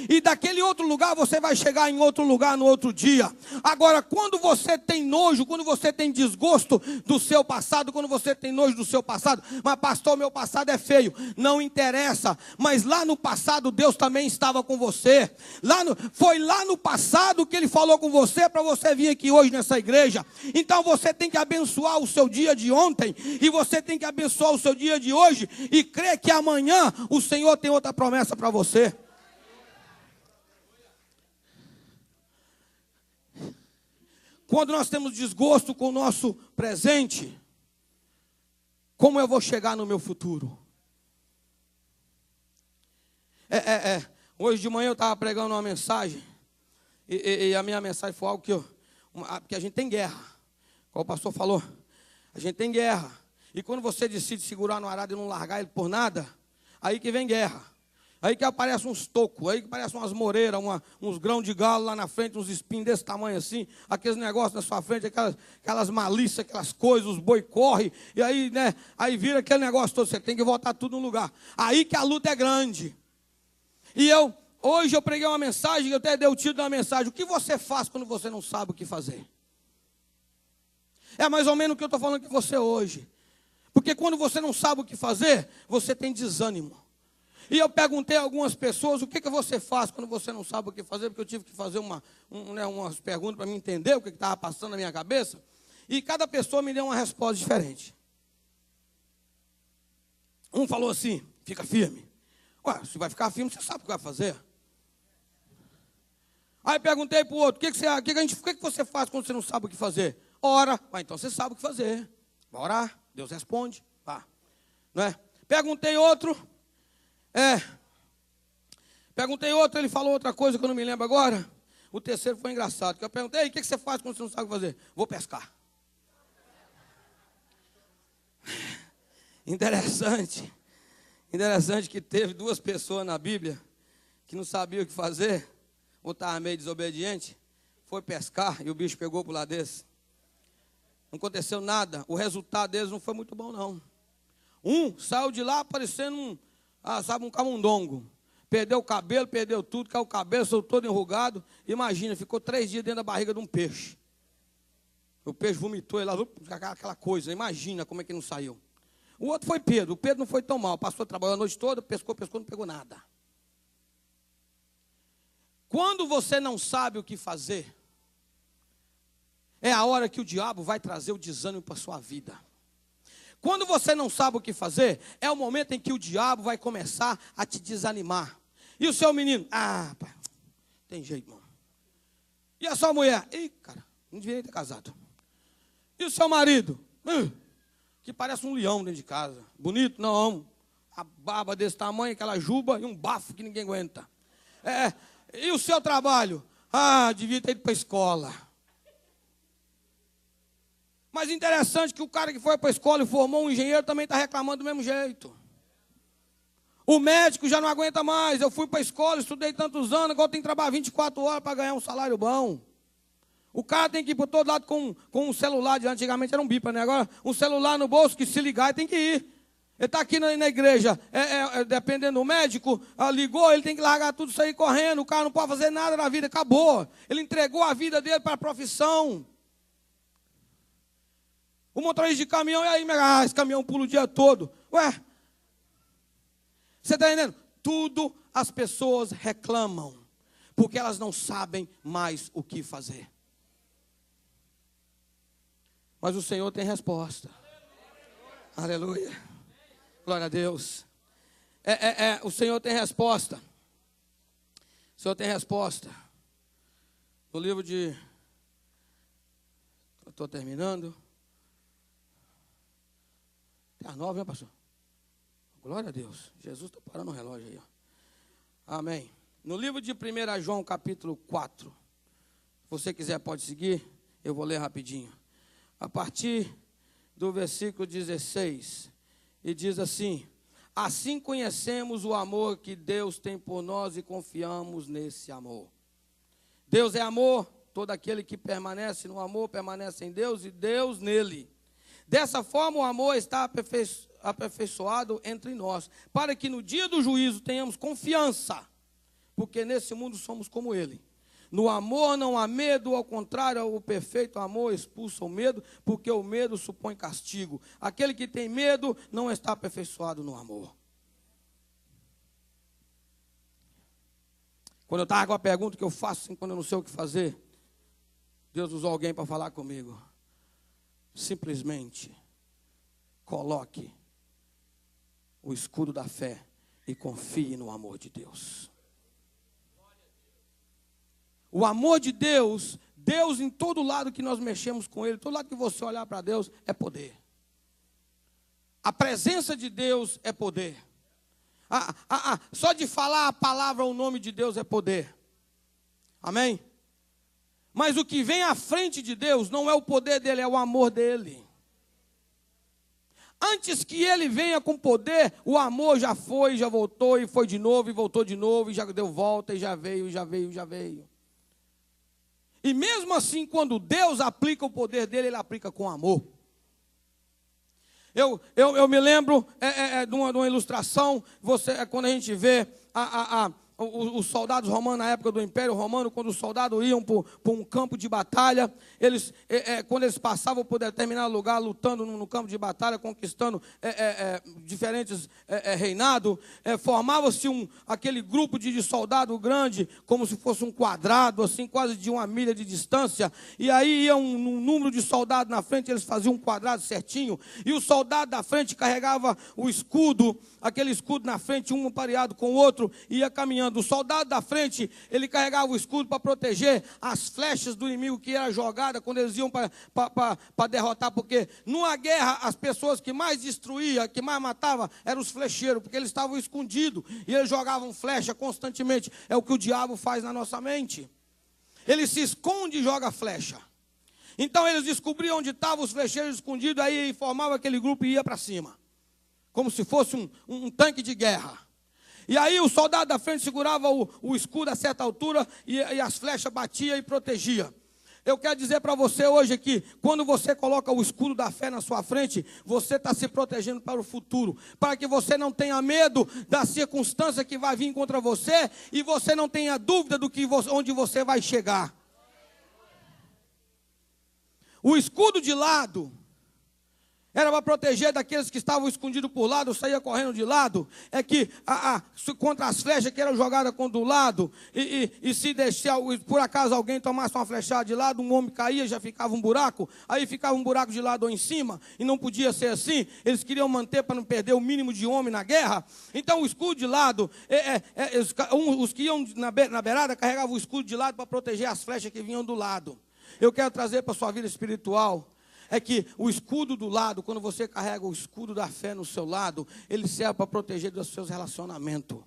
E daquele outro lugar você vai chegar em outro lugar no outro dia. Agora, quando você tem nojo, quando você tem desgosto do seu passado, quando você tem nojo do seu passado, mas pastor, meu passado é feio, não interessa, mas lá no passado Deus também estava com você. Foi lá no passado que Ele falou com você para você vir aqui hoje nessa igreja. Então você tem que abençoar o seu dia de ontem e você tem que abençoar o seu dia de hoje e crer que amanhã o Senhor tem outra promessa para você. Quando nós temos desgosto com o nosso presente, como eu vou chegar no meu futuro? Hoje de manhã eu estava pregando uma mensagem, e a minha mensagem foi algo porque a gente tem guerra, como o pastor falou, a gente tem guerra, e quando você decide segurar no arado e não largar ele por nada, aí que vem guerra. Aí que aparecem uns tocos, aí que aparecem umas moreiras, uns grãos de galo lá na frente, uns espinhos desse tamanho assim, aqueles negócios na sua frente, aquelas malícias, aquelas coisas, os boi correm, e aí, né, aí vira aquele negócio todo, você tem que voltar tudo no lugar. Aí que a luta é grande. E hoje eu preguei uma mensagem, eu até dei o título da mensagem, o que você faz quando você não sabe o que fazer? É mais ou menos o que eu estou falando com você hoje. Porque quando você não sabe o que fazer, você tem desânimo. E eu perguntei a algumas pessoas, o que você faz quando você não sabe o que fazer? Porque eu tive que fazer umas perguntas para me entender o que estava passando na minha cabeça. E cada pessoa me deu uma resposta diferente. Um falou assim, fica firme. Ué, se vai ficar firme, você sabe o que vai fazer. Aí perguntei para o outro, o que você faz quando você não sabe o que fazer? Ora. Então você sabe o que fazer. Vai orar, Deus responde. Vá. Não é? Perguntei outro, ele falou outra coisa que eu não me lembro agora. O terceiro foi engraçado, que eu perguntei, o que você faz quando você não sabe o que fazer? Vou pescar. Interessante que teve duas pessoas na Bíblia que não sabiam o que fazer, ou estavam meio desobediente, foi pescar e o bicho pegou para o lado desse. Não aconteceu nada, o resultado deles não foi muito bom não. Um saiu de lá parecendo um camundongo. Perdeu o cabelo, perdeu tudo, caiu o cabelo, saiu todo enrugado. Imagina, ficou 3 dias dentro da barriga de um peixe. O peixe vomitou ele lá, aquela coisa, imagina como é que não saiu. O outro foi Pedro, o Pedro não foi tão mal, passou trabalhando a noite toda, pescou, não pegou nada. Quando você não sabe o que fazer, é a hora que o diabo vai trazer o desânimo para a sua vida. Quando você não sabe o que fazer, é o momento em que o diabo vai começar a te desanimar. E o seu menino? Pai, tem jeito, mano. E a sua mulher? Ih, cara, não devia ter casado. E o seu marido? Que parece um leão dentro de casa. Bonito? Não. A barba desse tamanho, aquela juba e um bafo que ninguém aguenta. E o seu trabalho? Ah, devia ter ido para a escola. Mas interessante que o cara que foi para a escola e formou um engenheiro também está reclamando do mesmo jeito. O médico já não aguenta mais. Eu fui para a escola, estudei tantos anos, agora tenho que trabalhar 24 horas para ganhar um salário bom. O cara tem que ir por todo lado com um celular, antigamente era um bipa, né? Agora um celular no bolso que se ligar tem que ir. Ele está aqui na igreja, dependendo do médico, ligou, ele tem que largar tudo isso aí correndo, o cara não pode fazer nada na vida, acabou. Ele entregou a vida dele para a profissão. O motorista de caminhão, e aí, esse caminhão pula o dia todo. Ué, você está entendendo? Tudo as pessoas reclamam, porque elas não sabem mais o que fazer. Mas o Senhor tem resposta. Aleluia. Glória a Deus. O Senhor tem resposta. O Senhor tem resposta. No livro de... Eu estou terminando. Tem as 9, né, pastor? Glória a Deus. Jesus está parando o relógio aí. Ó. Amém. No livro de 1 João, capítulo 4. Se você quiser, pode seguir. Eu vou ler rapidinho. A partir do versículo 16. E diz assim: assim conhecemos o amor que Deus tem por nós e confiamos nesse amor. Deus é amor. Todo aquele que permanece no amor permanece em Deus e Deus nele. Dessa forma o amor está aperfeiçoado entre nós, para que no dia do juízo tenhamos confiança, porque nesse mundo somos como ele. No amor não há medo, ao contrário, o perfeito amor expulsa o medo, porque o medo supõe castigo. Aquele que tem medo não está aperfeiçoado no amor. Quando eu estava com a pergunta que eu faço, assim, quando eu não sei o que fazer, Deus usou alguém para falar comigo. Simplesmente coloque o escudo da fé e confie no amor de Deus. O amor de Deus, Deus em todo lado que nós mexemos com Ele, todo lado que você olhar para Deus, é poder. A presença de Deus é poder. Só de falar a palavra, o nome de Deus é poder. Amém? Mas o que vem à frente de Deus não é o poder dele, é o amor dele. Antes que ele venha com poder, o amor já foi, já voltou, e foi de novo, e voltou de novo, e já deu volta, e já veio, já veio, já veio. E mesmo assim, quando Deus aplica o poder dele, ele aplica com amor. Eu me lembro de uma ilustração, quando a gente vê os soldados romanos na época do Império Romano, quando os soldados iam para um campo de batalha, quando eles passavam por determinado lugar, lutando no campo de batalha, conquistando diferentes reinados, formava-se aquele grupo de soldado grande, como se fosse um quadrado, assim, quase de 1 milha de distância, e aí ia um número de soldados na frente, eles faziam um quadrado certinho, e o soldado da frente carregava o escudo, aquele escudo na frente, um pareado com o outro, e ia caminhando. O soldado da frente, ele carregava o escudo para proteger as flechas do inimigo que era jogada quando eles iam para derrotar, porque numa guerra as pessoas que mais destruíam, que mais matavam, eram os flecheiros, porque eles estavam escondidos e eles jogavam flecha constantemente. É o que o diabo faz na nossa mente. Ele se esconde e joga flecha. Então eles descobriam onde estavam os flecheiros escondidos, aí formavam aquele grupo e ia para cima, como se fosse um tanque de guerra. E aí o soldado da frente segurava o escudo a certa altura e as flechas batiam e protegia. Eu quero dizer para você hoje aqui, quando você coloca o escudo da fé na sua frente, você está se protegendo para o futuro, para que você não tenha medo da circunstância que vai vir contra você e você não tenha dúvida onde você vai chegar. O escudo de lado era para proteger daqueles que estavam escondidos por lado, saía correndo de lado, é que contra as flechas que eram jogadas contra o lado, e se deixar, por acaso alguém tomasse uma flechada de lado, um homem caía, já ficava um buraco, aí ficava um buraco de lado ou em cima, e não podia ser assim, eles queriam manter para não perder o mínimo de homem na guerra, então o escudo de lado, os que iam na beirada carregavam o escudo de lado para proteger as flechas que vinham do lado. Eu quero trazer para a sua vida espiritual, é que o escudo do lado, quando você carrega o escudo da fé no seu lado, ele serve para proteger dos seus relacionamentos.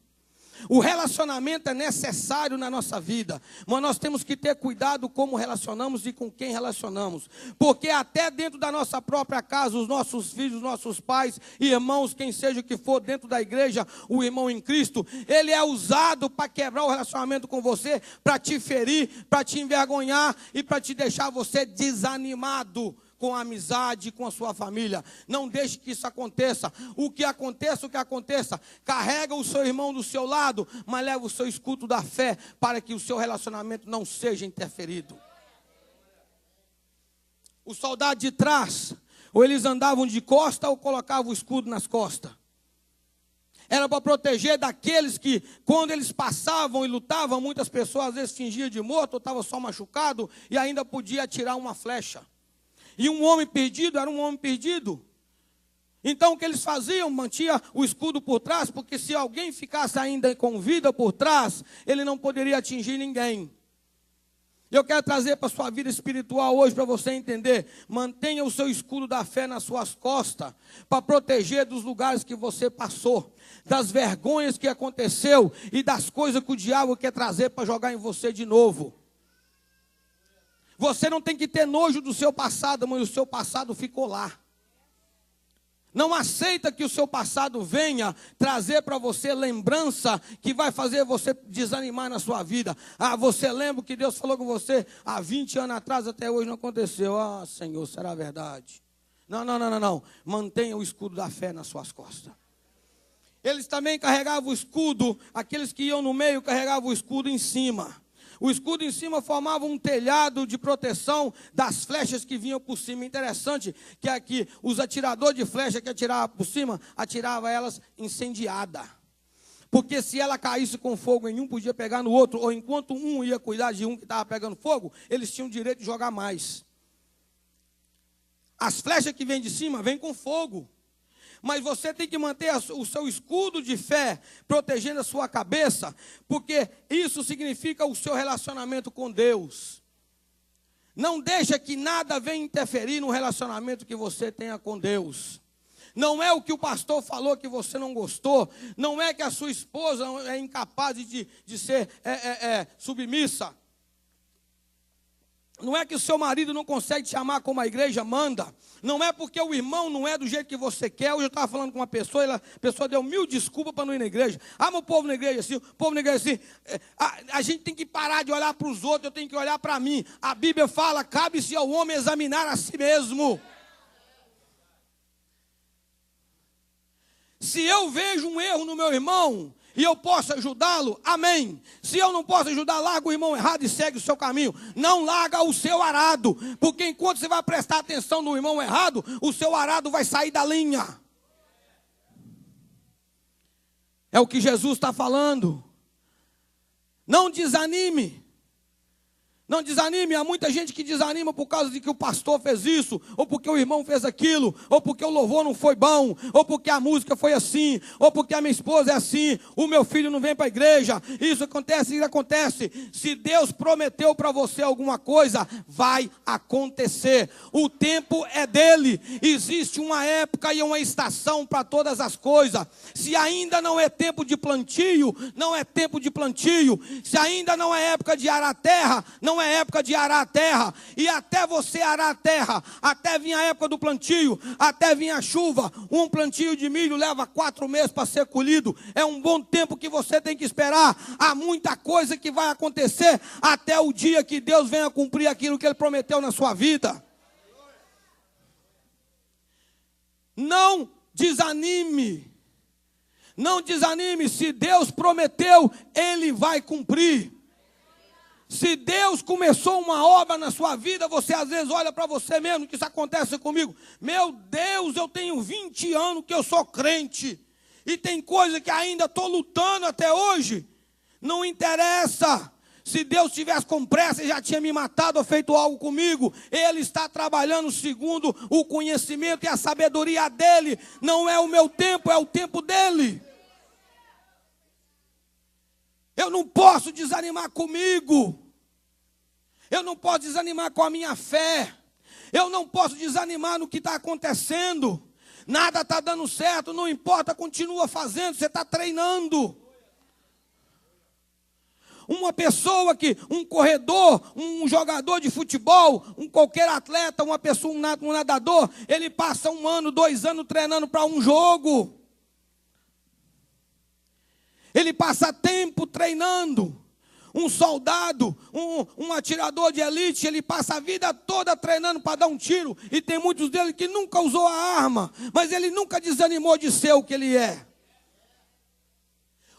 O relacionamento é necessário na nossa vida, mas nós temos que ter cuidado como relacionamos e com quem relacionamos, porque até dentro da nossa própria casa, os nossos filhos, os nossos pais e irmãos, quem seja o que for dentro da igreja, o irmão em Cristo, ele é usado para quebrar o relacionamento com você, para te ferir, para te envergonhar e para te deixar você desanimado com a amizade, com a sua família. Não deixe que isso aconteça. O que aconteça, carrega o seu irmão do seu lado, mas leva o seu escudo da fé para que o seu relacionamento não seja interferido. Os soldados de trás, ou eles andavam de costa ou colocavam o escudo nas costas. Era para proteger daqueles que, quando eles passavam e lutavam, muitas pessoas às vezes fingiam de morto, ou estavam só machucado, e ainda podia atirar uma flecha. E um homem perdido era um homem perdido. Então o que eles faziam? Mantinha o escudo por trás, porque se alguém ficasse ainda com vida por trás, ele não poderia atingir ninguém. Eu quero trazer para a sua vida espiritual hoje, para você entender. Mantenha o seu escudo da fé nas suas costas, para proteger dos lugares que você passou, das vergonhas que aconteceu e das coisas que o diabo quer trazer para jogar em você de novo. Você não tem que ter nojo do seu passado, mas o seu passado ficou lá. Não aceita que o seu passado venha trazer para você lembrança que vai fazer você desanimar na sua vida. Ah, você lembra que Deus falou com você há 20 anos atrás, até hoje não aconteceu. Ah, Senhor, será verdade? Não. Mantenha o escudo da fé nas suas costas. Eles também carregavam o escudo, aqueles que iam no meio carregavam o escudo em cima. O escudo em cima formava um telhado de proteção das flechas que vinham por cima. Interessante que aqui os atiradores de flecha que atiravam por cima, atiravam elas incendiadas. Porque se ela caísse com fogo em um, podia pegar no outro. Ou enquanto um ia cuidar de um que estava pegando fogo, eles tinham o direito de jogar mais. As flechas que vêm de cima, vêm com fogo. Mas você tem que manter o seu escudo de fé protegendo a sua cabeça, porque isso significa o seu relacionamento com Deus. Não deixa que nada venha interferir no relacionamento que você tenha com Deus. Não é o que o pastor falou que você não gostou, não é que a sua esposa é incapaz de ser submissa. Não é que o seu marido não consegue te amar como a igreja manda. Não é porque o irmão não é do jeito que você quer. Hoje eu estava falando com uma pessoa, a pessoa deu 1000 desculpas para não ir na igreja. Ah, mas o povo na igreja assim, o povo na igreja assim. A gente tem que parar de olhar para os outros, eu tenho que olhar para mim. A Bíblia fala, cabe-se ao homem examinar a si mesmo. Se eu vejo um erro no meu irmão e eu posso ajudá-lo, amém. Se eu não posso ajudar, larga o irmão errado e segue o seu caminho. Não larga o seu arado, porque enquanto você vai prestar atenção no irmão errado, o seu arado vai sair da linha. É o que Jesus está falando. Não desanime. Não desanime, há muita gente que desanima por causa de que o pastor fez isso, ou porque o irmão fez aquilo, ou porque o louvor não foi bom, ou porque a música foi assim, ou porque a minha esposa é assim, o meu filho não vem para a igreja, isso acontece. Se Deus prometeu para você alguma coisa, vai acontecer. O tempo é dele, existe uma época e uma estação para todas as coisas. Se ainda não é tempo de plantio, não é tempo de plantio. Se ainda não é época de arar a terra, não é época de arar a terra. E até você arar a terra, até vir a época do plantio, até vir a chuva, um plantio de milho leva 4 meses para ser colhido. É um bom tempo que você tem que esperar. Há muita coisa que vai acontecer até o dia que Deus venha cumprir aquilo que Ele prometeu na sua vida. Não desanime. Não desanime. Se Deus prometeu, Ele vai cumprir. Se Deus começou uma obra na sua vida, você às vezes olha para você mesmo, que isso acontece comigo. Meu Deus, eu tenho 20 anos que eu sou crente. E tem coisa que ainda estou lutando até hoje. Não interessa. Se Deus tivesse com pressa, Ele já tinha me matado ou feito algo comigo. Ele está trabalhando segundo o conhecimento e a sabedoria dEle. Não é o meu tempo, é o tempo dEle. Eu não posso desanimar comigo. Eu não posso desanimar com a minha fé. Eu não posso desanimar no que está acontecendo. Nada está dando certo, não importa, continua fazendo, você está treinando. Uma pessoa um corredor, um jogador de futebol, qualquer atleta, uma pessoa, um nadador, ele passa 1 ano, 2 anos treinando para um jogo. Ele passa tempo treinando. Um soldado, um atirador de elite, ele passa a vida toda treinando para dar um tiro. E tem muitos deles que nunca usou a arma, mas ele nunca desanimou de ser o que ele é.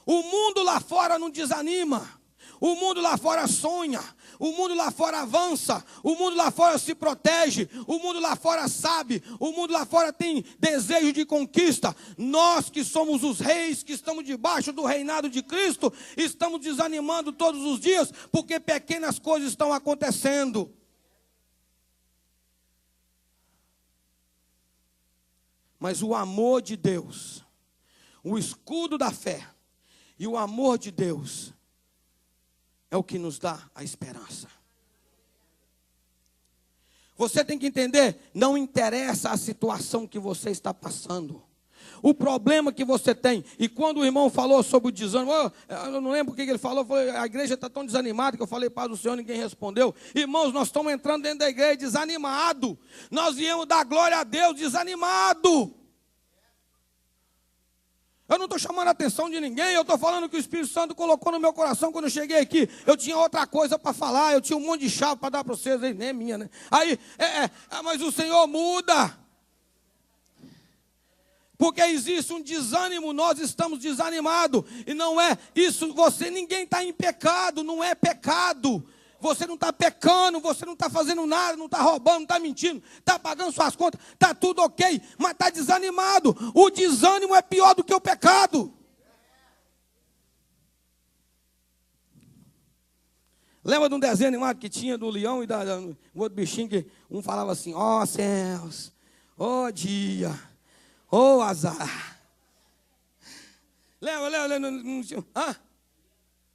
O mundo lá fora não desanima. O mundo lá fora sonha. O mundo lá fora avança. O mundo lá fora se protege. O mundo lá fora sabe. O mundo lá fora tem desejo de conquista. Nós que somos os reis, que estamos debaixo do reinado de Cristo, estamos desanimando todos os dias, porque pequenas coisas estão acontecendo. Mas o amor de Deus, o escudo da fé e o amor de Deus é o que nos dá a esperança. Você tem que entender, não interessa a situação que você está passando, o problema que você tem. E quando o irmão falou sobre o desânimo, eu não lembro o que ele falou, a igreja está tão desanimada, que eu falei, Paz do Senhor, ninguém respondeu. Irmãos, nós estamos entrando dentro da igreja desanimado. Nós viemos dar glória a Deus desanimado. Eu não estou chamando a atenção de ninguém, eu estou falando que o Espírito Santo colocou no meu coração quando eu cheguei aqui. Eu tinha outra coisa para falar, eu tinha um monte de chave para dar para vocês, nem é minha, né? Aí, mas o Senhor muda. Porque existe um desânimo, nós estamos desanimados. E não é isso, ninguém está em pecado, não é pecado. Você não está pecando, você não está fazendo nada, não está roubando, não está mentindo, está pagando suas contas, está tudo ok, mas está desanimado. O desânimo é pior do que o pecado. Lembra de um desenho animado que tinha do leão e do outro bichinho, que um falava assim, ó céus, ó dia, ó azar. Lembra,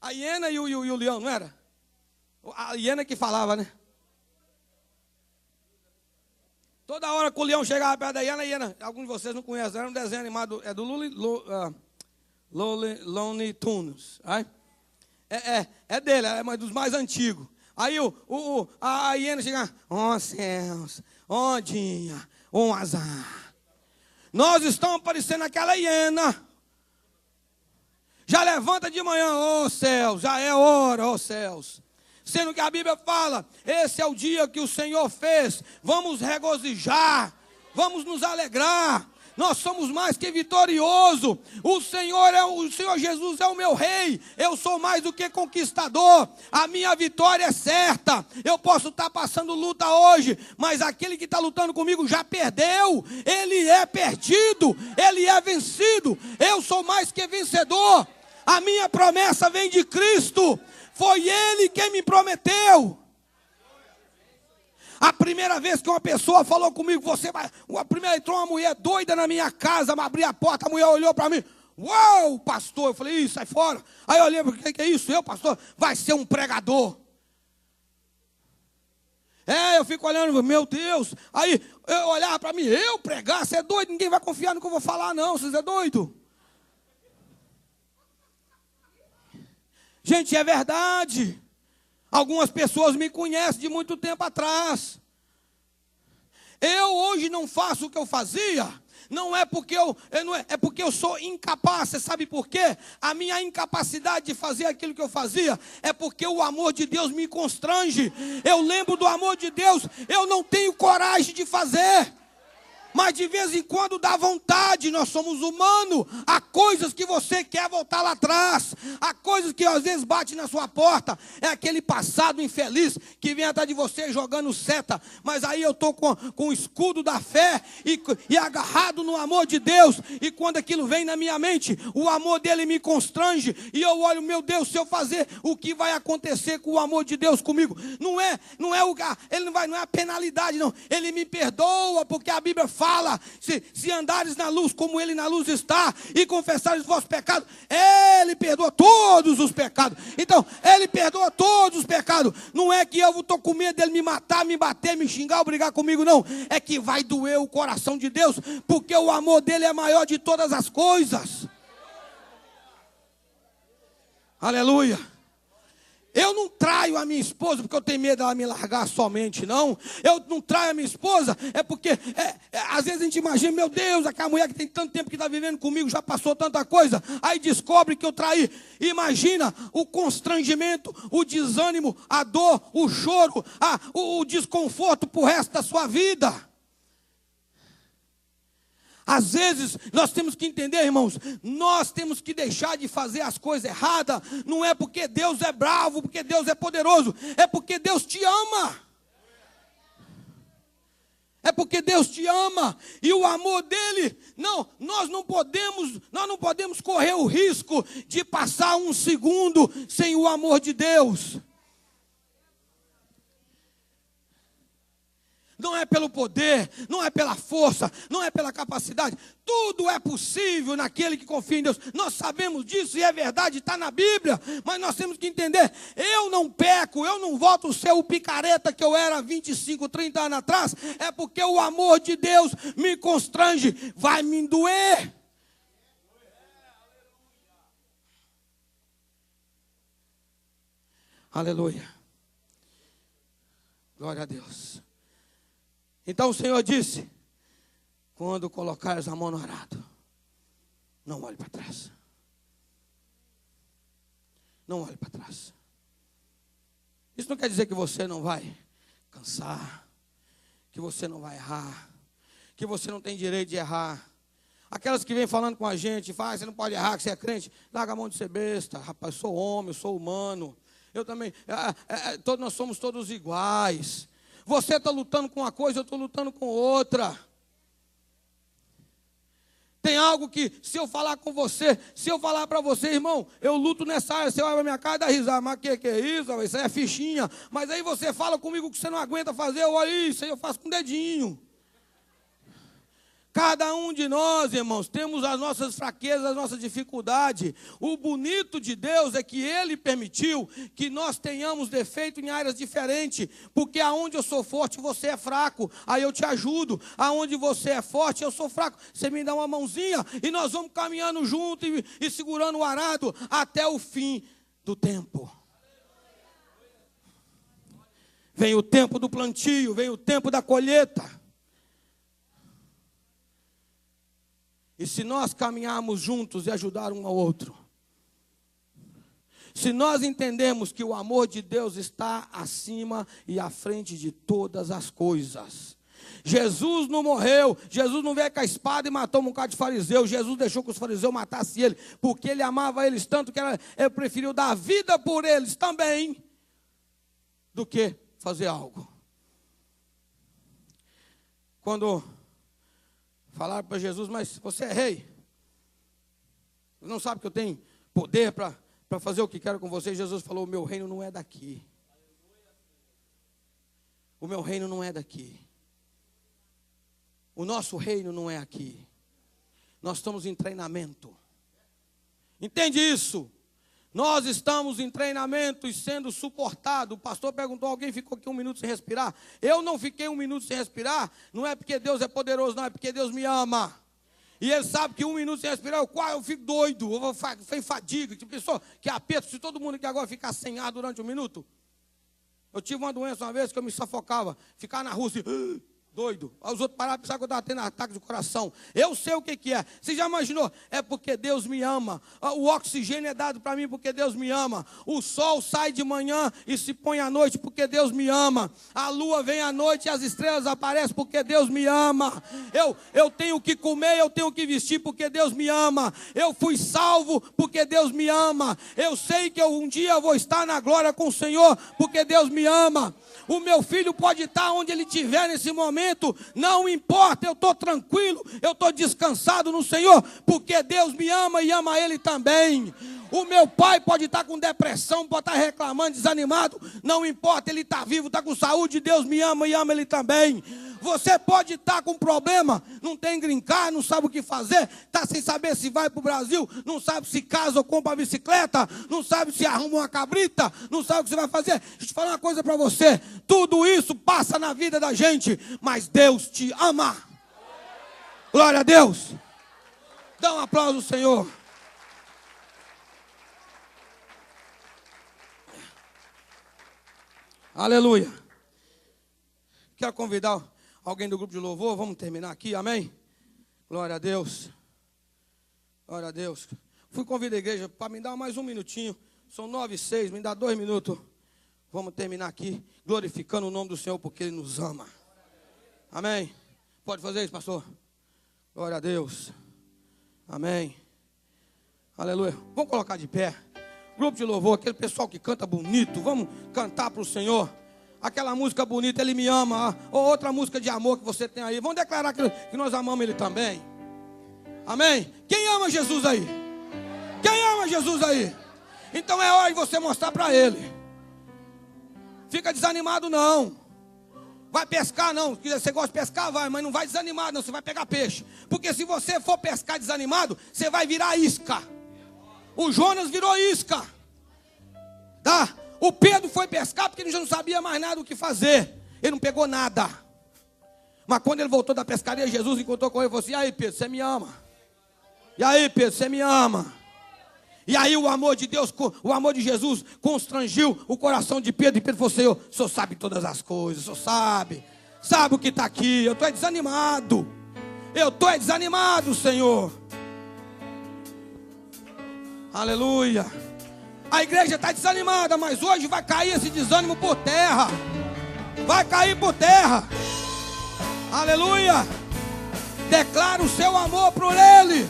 a hiena e o leão, não era? A hiena que falava, né? Toda hora que o leão chegava perto da hiena, alguns de vocês não conhecem, era um desenho animado, é do Looney Tunes. É dele, é dos mais antigos. Aí a hiena chegava, ó céus, ó dia, ó azar. Nós estamos parecendo aquela hiena. Já levanta de manhã, ó céus, já é hora, ó céus. Sendo que a Bíblia fala, esse é o dia que o Senhor fez, vamos regozijar, vamos nos alegrar, nós somos mais que vitoriosos, o Senhor Jesus é o meu rei, eu sou mais do que conquistador, a minha vitória é certa, eu posso estar passando luta hoje, mas aquele que está lutando comigo já perdeu, ele é perdido, ele é vencido, eu sou mais que vencedor, a minha promessa vem de Cristo. Foi Ele quem me prometeu. A primeira vez que uma pessoa falou comigo, entrou uma mulher doida na minha casa, me abriu a porta, a mulher olhou para mim, uau, pastor, eu falei, isso, sai fora. Aí eu olhei, o que é isso? Pastor, vai ser um pregador. Eu fico olhando, meu Deus. Aí eu olhava para mim, eu pregar, você é doido, ninguém vai confiar no que eu vou falar não, vocês é doido. Gente, é verdade. Algumas pessoas me conhecem de muito tempo atrás. Eu hoje não faço o que eu fazia. Não é porque é porque eu sou incapaz. Você sabe por quê? A minha incapacidade de fazer aquilo que eu fazia é porque o amor de Deus me constrange. Eu lembro do amor de Deus, eu não tenho coragem de fazer. Mas de vez em quando dá vontade, nós somos humanos. Há coisas que você quer voltar lá atrás. Há coisas que às vezes bate na sua porta. É aquele passado infeliz que vem atrás de você jogando seta. Mas aí eu estou com o escudo da fé e agarrado no amor de Deus. E quando aquilo vem na minha mente, o amor dele me constrange. E eu olho, meu Deus, se eu fazer, o que vai acontecer com o amor de Deus comigo? Não é a penalidade, não. Ele me perdoa, porque a Bíblia fala. Se andares na luz como ele na luz está e confessares os vossos pecados, ele perdoa todos os pecados. Então, ele perdoa todos os pecados. Não é que eu estou com medo dele me matar, me bater, me xingar, brigar comigo, não. É que vai doer o coração de Deus, porque o amor dele é maior de todas as coisas. Aleluia. Eu não traio a minha esposa porque eu tenho medo dela me largar somente, não. Eu não traio a minha esposa, é porque, às vezes a gente imagina, meu Deus, aquela mulher que tem tanto tempo que está vivendo comigo, já passou tanta coisa, aí descobre que eu traí. Imagina o constrangimento, o desânimo, a dor, o choro, o desconforto para o resto da sua vida. Às vezes, nós temos que entender, irmãos, nós temos que deixar de fazer as coisas erradas, não é porque Deus é bravo, porque Deus é poderoso, é porque Deus te ama. É porque Deus te ama, e o amor dele, nós não podemos correr o risco de passar um segundo sem o amor de Deus. Não é pelo poder, não é pela força, não é pela capacidade. Tudo é possível naquele que confia em Deus. Nós sabemos disso e é verdade, está na Bíblia. Mas nós temos que entender, eu não peco, eu não volto a ser o picareta que eu era 25, 30 anos atrás. É porque o amor de Deus me constrange, vai me doer. Aleluia. Glória a Deus. Então o Senhor disse, quando colocares a mão no arado, não olhe para trás. Não olhe para trás. Isso não quer dizer que você não vai cansar, que você não vai errar, que você não tem direito de errar. Aquelas que vêm falando com a gente, você não pode errar, que você é crente, larga a mão de ser besta. Rapaz, eu sou homem, eu sou humano. Eu também, nós somos todos iguais. Você está lutando com uma coisa, eu estou lutando com outra. Tem algo que, se eu falar com você, se eu falar para você, irmão, eu luto nessa área, você olha para minha cara e dá risada, mas que é isso? Isso aí é fichinha. Mas aí você fala comigo que você não aguenta fazer, eu olho isso aí eu faço com o dedinho. Cada um de nós, irmãos, temos as nossas fraquezas, as nossas dificuldades. O bonito de Deus é que Ele permitiu que nós tenhamos defeito em áreas diferentes. Porque aonde eu sou forte, você é fraco. Aí eu te ajudo. Aonde você é forte, eu sou fraco. Você me dá uma mãozinha e nós vamos caminhando junto e segurando o arado até o fim do tempo. Vem o tempo do plantio, vem o tempo da colheita. E se nós caminharmos juntos e ajudar um ao outro, se nós entendemos que o amor de Deus está acima e à frente de todas as coisas. Jesus não morreu, Jesus não veio com a espada e matou um bocado de fariseu. Jesus deixou que os fariseus matassem ele, porque ele amava eles tanto que ele preferiu dar a vida por eles também, do que fazer algo. Quando falaram para Jesus, mas você é rei. Você não sabe que eu tenho poder para fazer o que quero com você. Jesus falou, o meu reino não é daqui. O meu reino não é daqui. O nosso reino não é aqui. Nós estamos em treinamento. Entende isso? Nós estamos em treinamento e sendo suportado. O pastor perguntou, alguém ficou aqui 1 minuto sem respirar? Eu não fiquei 1 minuto sem respirar. Não é porque Deus é poderoso, não. É porque Deus me ama. E Ele sabe que 1 minuto sem respirar, eu fico doido. Eu vou em fadiga. Tipo, pessoa que aperto. Se todo mundo aqui agora ficar sem ar durante 1 minuto. Eu tive uma doença uma vez que eu me sufocava. Ficar na rua assim... doido. Os outros pararam e pensaram que eu estava tendo ataque de coração. Eu sei o que é. Você já imaginou? É porque Deus me ama. O oxigênio é dado para mim porque Deus me ama. O sol sai de manhã e se põe à noite porque Deus me ama. A lua vem à noite e as estrelas aparecem porque Deus me ama. Eu tenho que comer, eu tenho que vestir porque Deus me ama. Eu fui salvo porque Deus me ama. Eu sei que um dia vou estar na glória com o Senhor porque Deus me ama. O meu filho pode estar onde ele estiver nesse momento, não importa, eu estou tranquilo, eu estou descansado no Senhor, porque Deus me ama e ama ele também. O meu pai pode estar com depressão, pode estar reclamando, desanimado, não importa, ele está vivo, está com saúde, Deus me ama e ama ele também. Você pode estar com problema, não tem green card, não sabe o que fazer, está sem saber se vai para o Brasil, não sabe se casa ou compra uma bicicleta, não sabe se arruma uma cabrita, não sabe o que você vai fazer. Deixa eu te falar uma coisa para você, tudo isso passa na vida da gente, mas Deus te ama. Glória a Deus. Dá um aplauso ao Senhor. Aleluia. Quero convidar alguém do grupo de louvor. Vamos terminar aqui, amém? Glória a Deus. Glória a Deus. Fui convidar a igreja para me dar mais um minutinho. São 9:06, me dá 2 minutos. Vamos terminar aqui, glorificando o nome do Senhor, porque Ele nos ama. Amém? Pode fazer isso, pastor? Glória a Deus. Amém. Aleluia. Vamos colocar de pé. Grupo de louvor, aquele pessoal que canta bonito. Vamos cantar para o Senhor. Aquela música bonita, Ele me ama. Ou outra música de amor que você tem aí. Vamos declarar que nós amamos Ele também. Amém? Quem ama Jesus aí? Quem ama Jesus aí? Então é hora de você mostrar para Ele. Fica desanimado não. Vai pescar não. Se você gosta de pescar, vai. Mas não vai desanimado não. Você vai pegar peixe. Porque se você for pescar desanimado, você vai virar isca. O Jonas virou isca. Tá? O Pedro foi pescar porque ele já não sabia mais nada o que fazer. Ele não pegou nada. Mas quando ele voltou da pescaria, Jesus encontrou com ele e falou assim: e aí Pedro, você me ama? E aí Pedro, você me ama? E aí o amor de Deus, o amor de Jesus constrangiu o coração de Pedro. E Pedro falou: Senhor, o Senhor sabe todas as coisas, o Senhor sabe o que está aqui. Eu estou desanimado. Eu estou desanimado, Senhor. Aleluia. A igreja está desanimada, mas hoje vai cair esse desânimo por terra. Vai cair por terra. Aleluia. Declara o seu amor por Ele.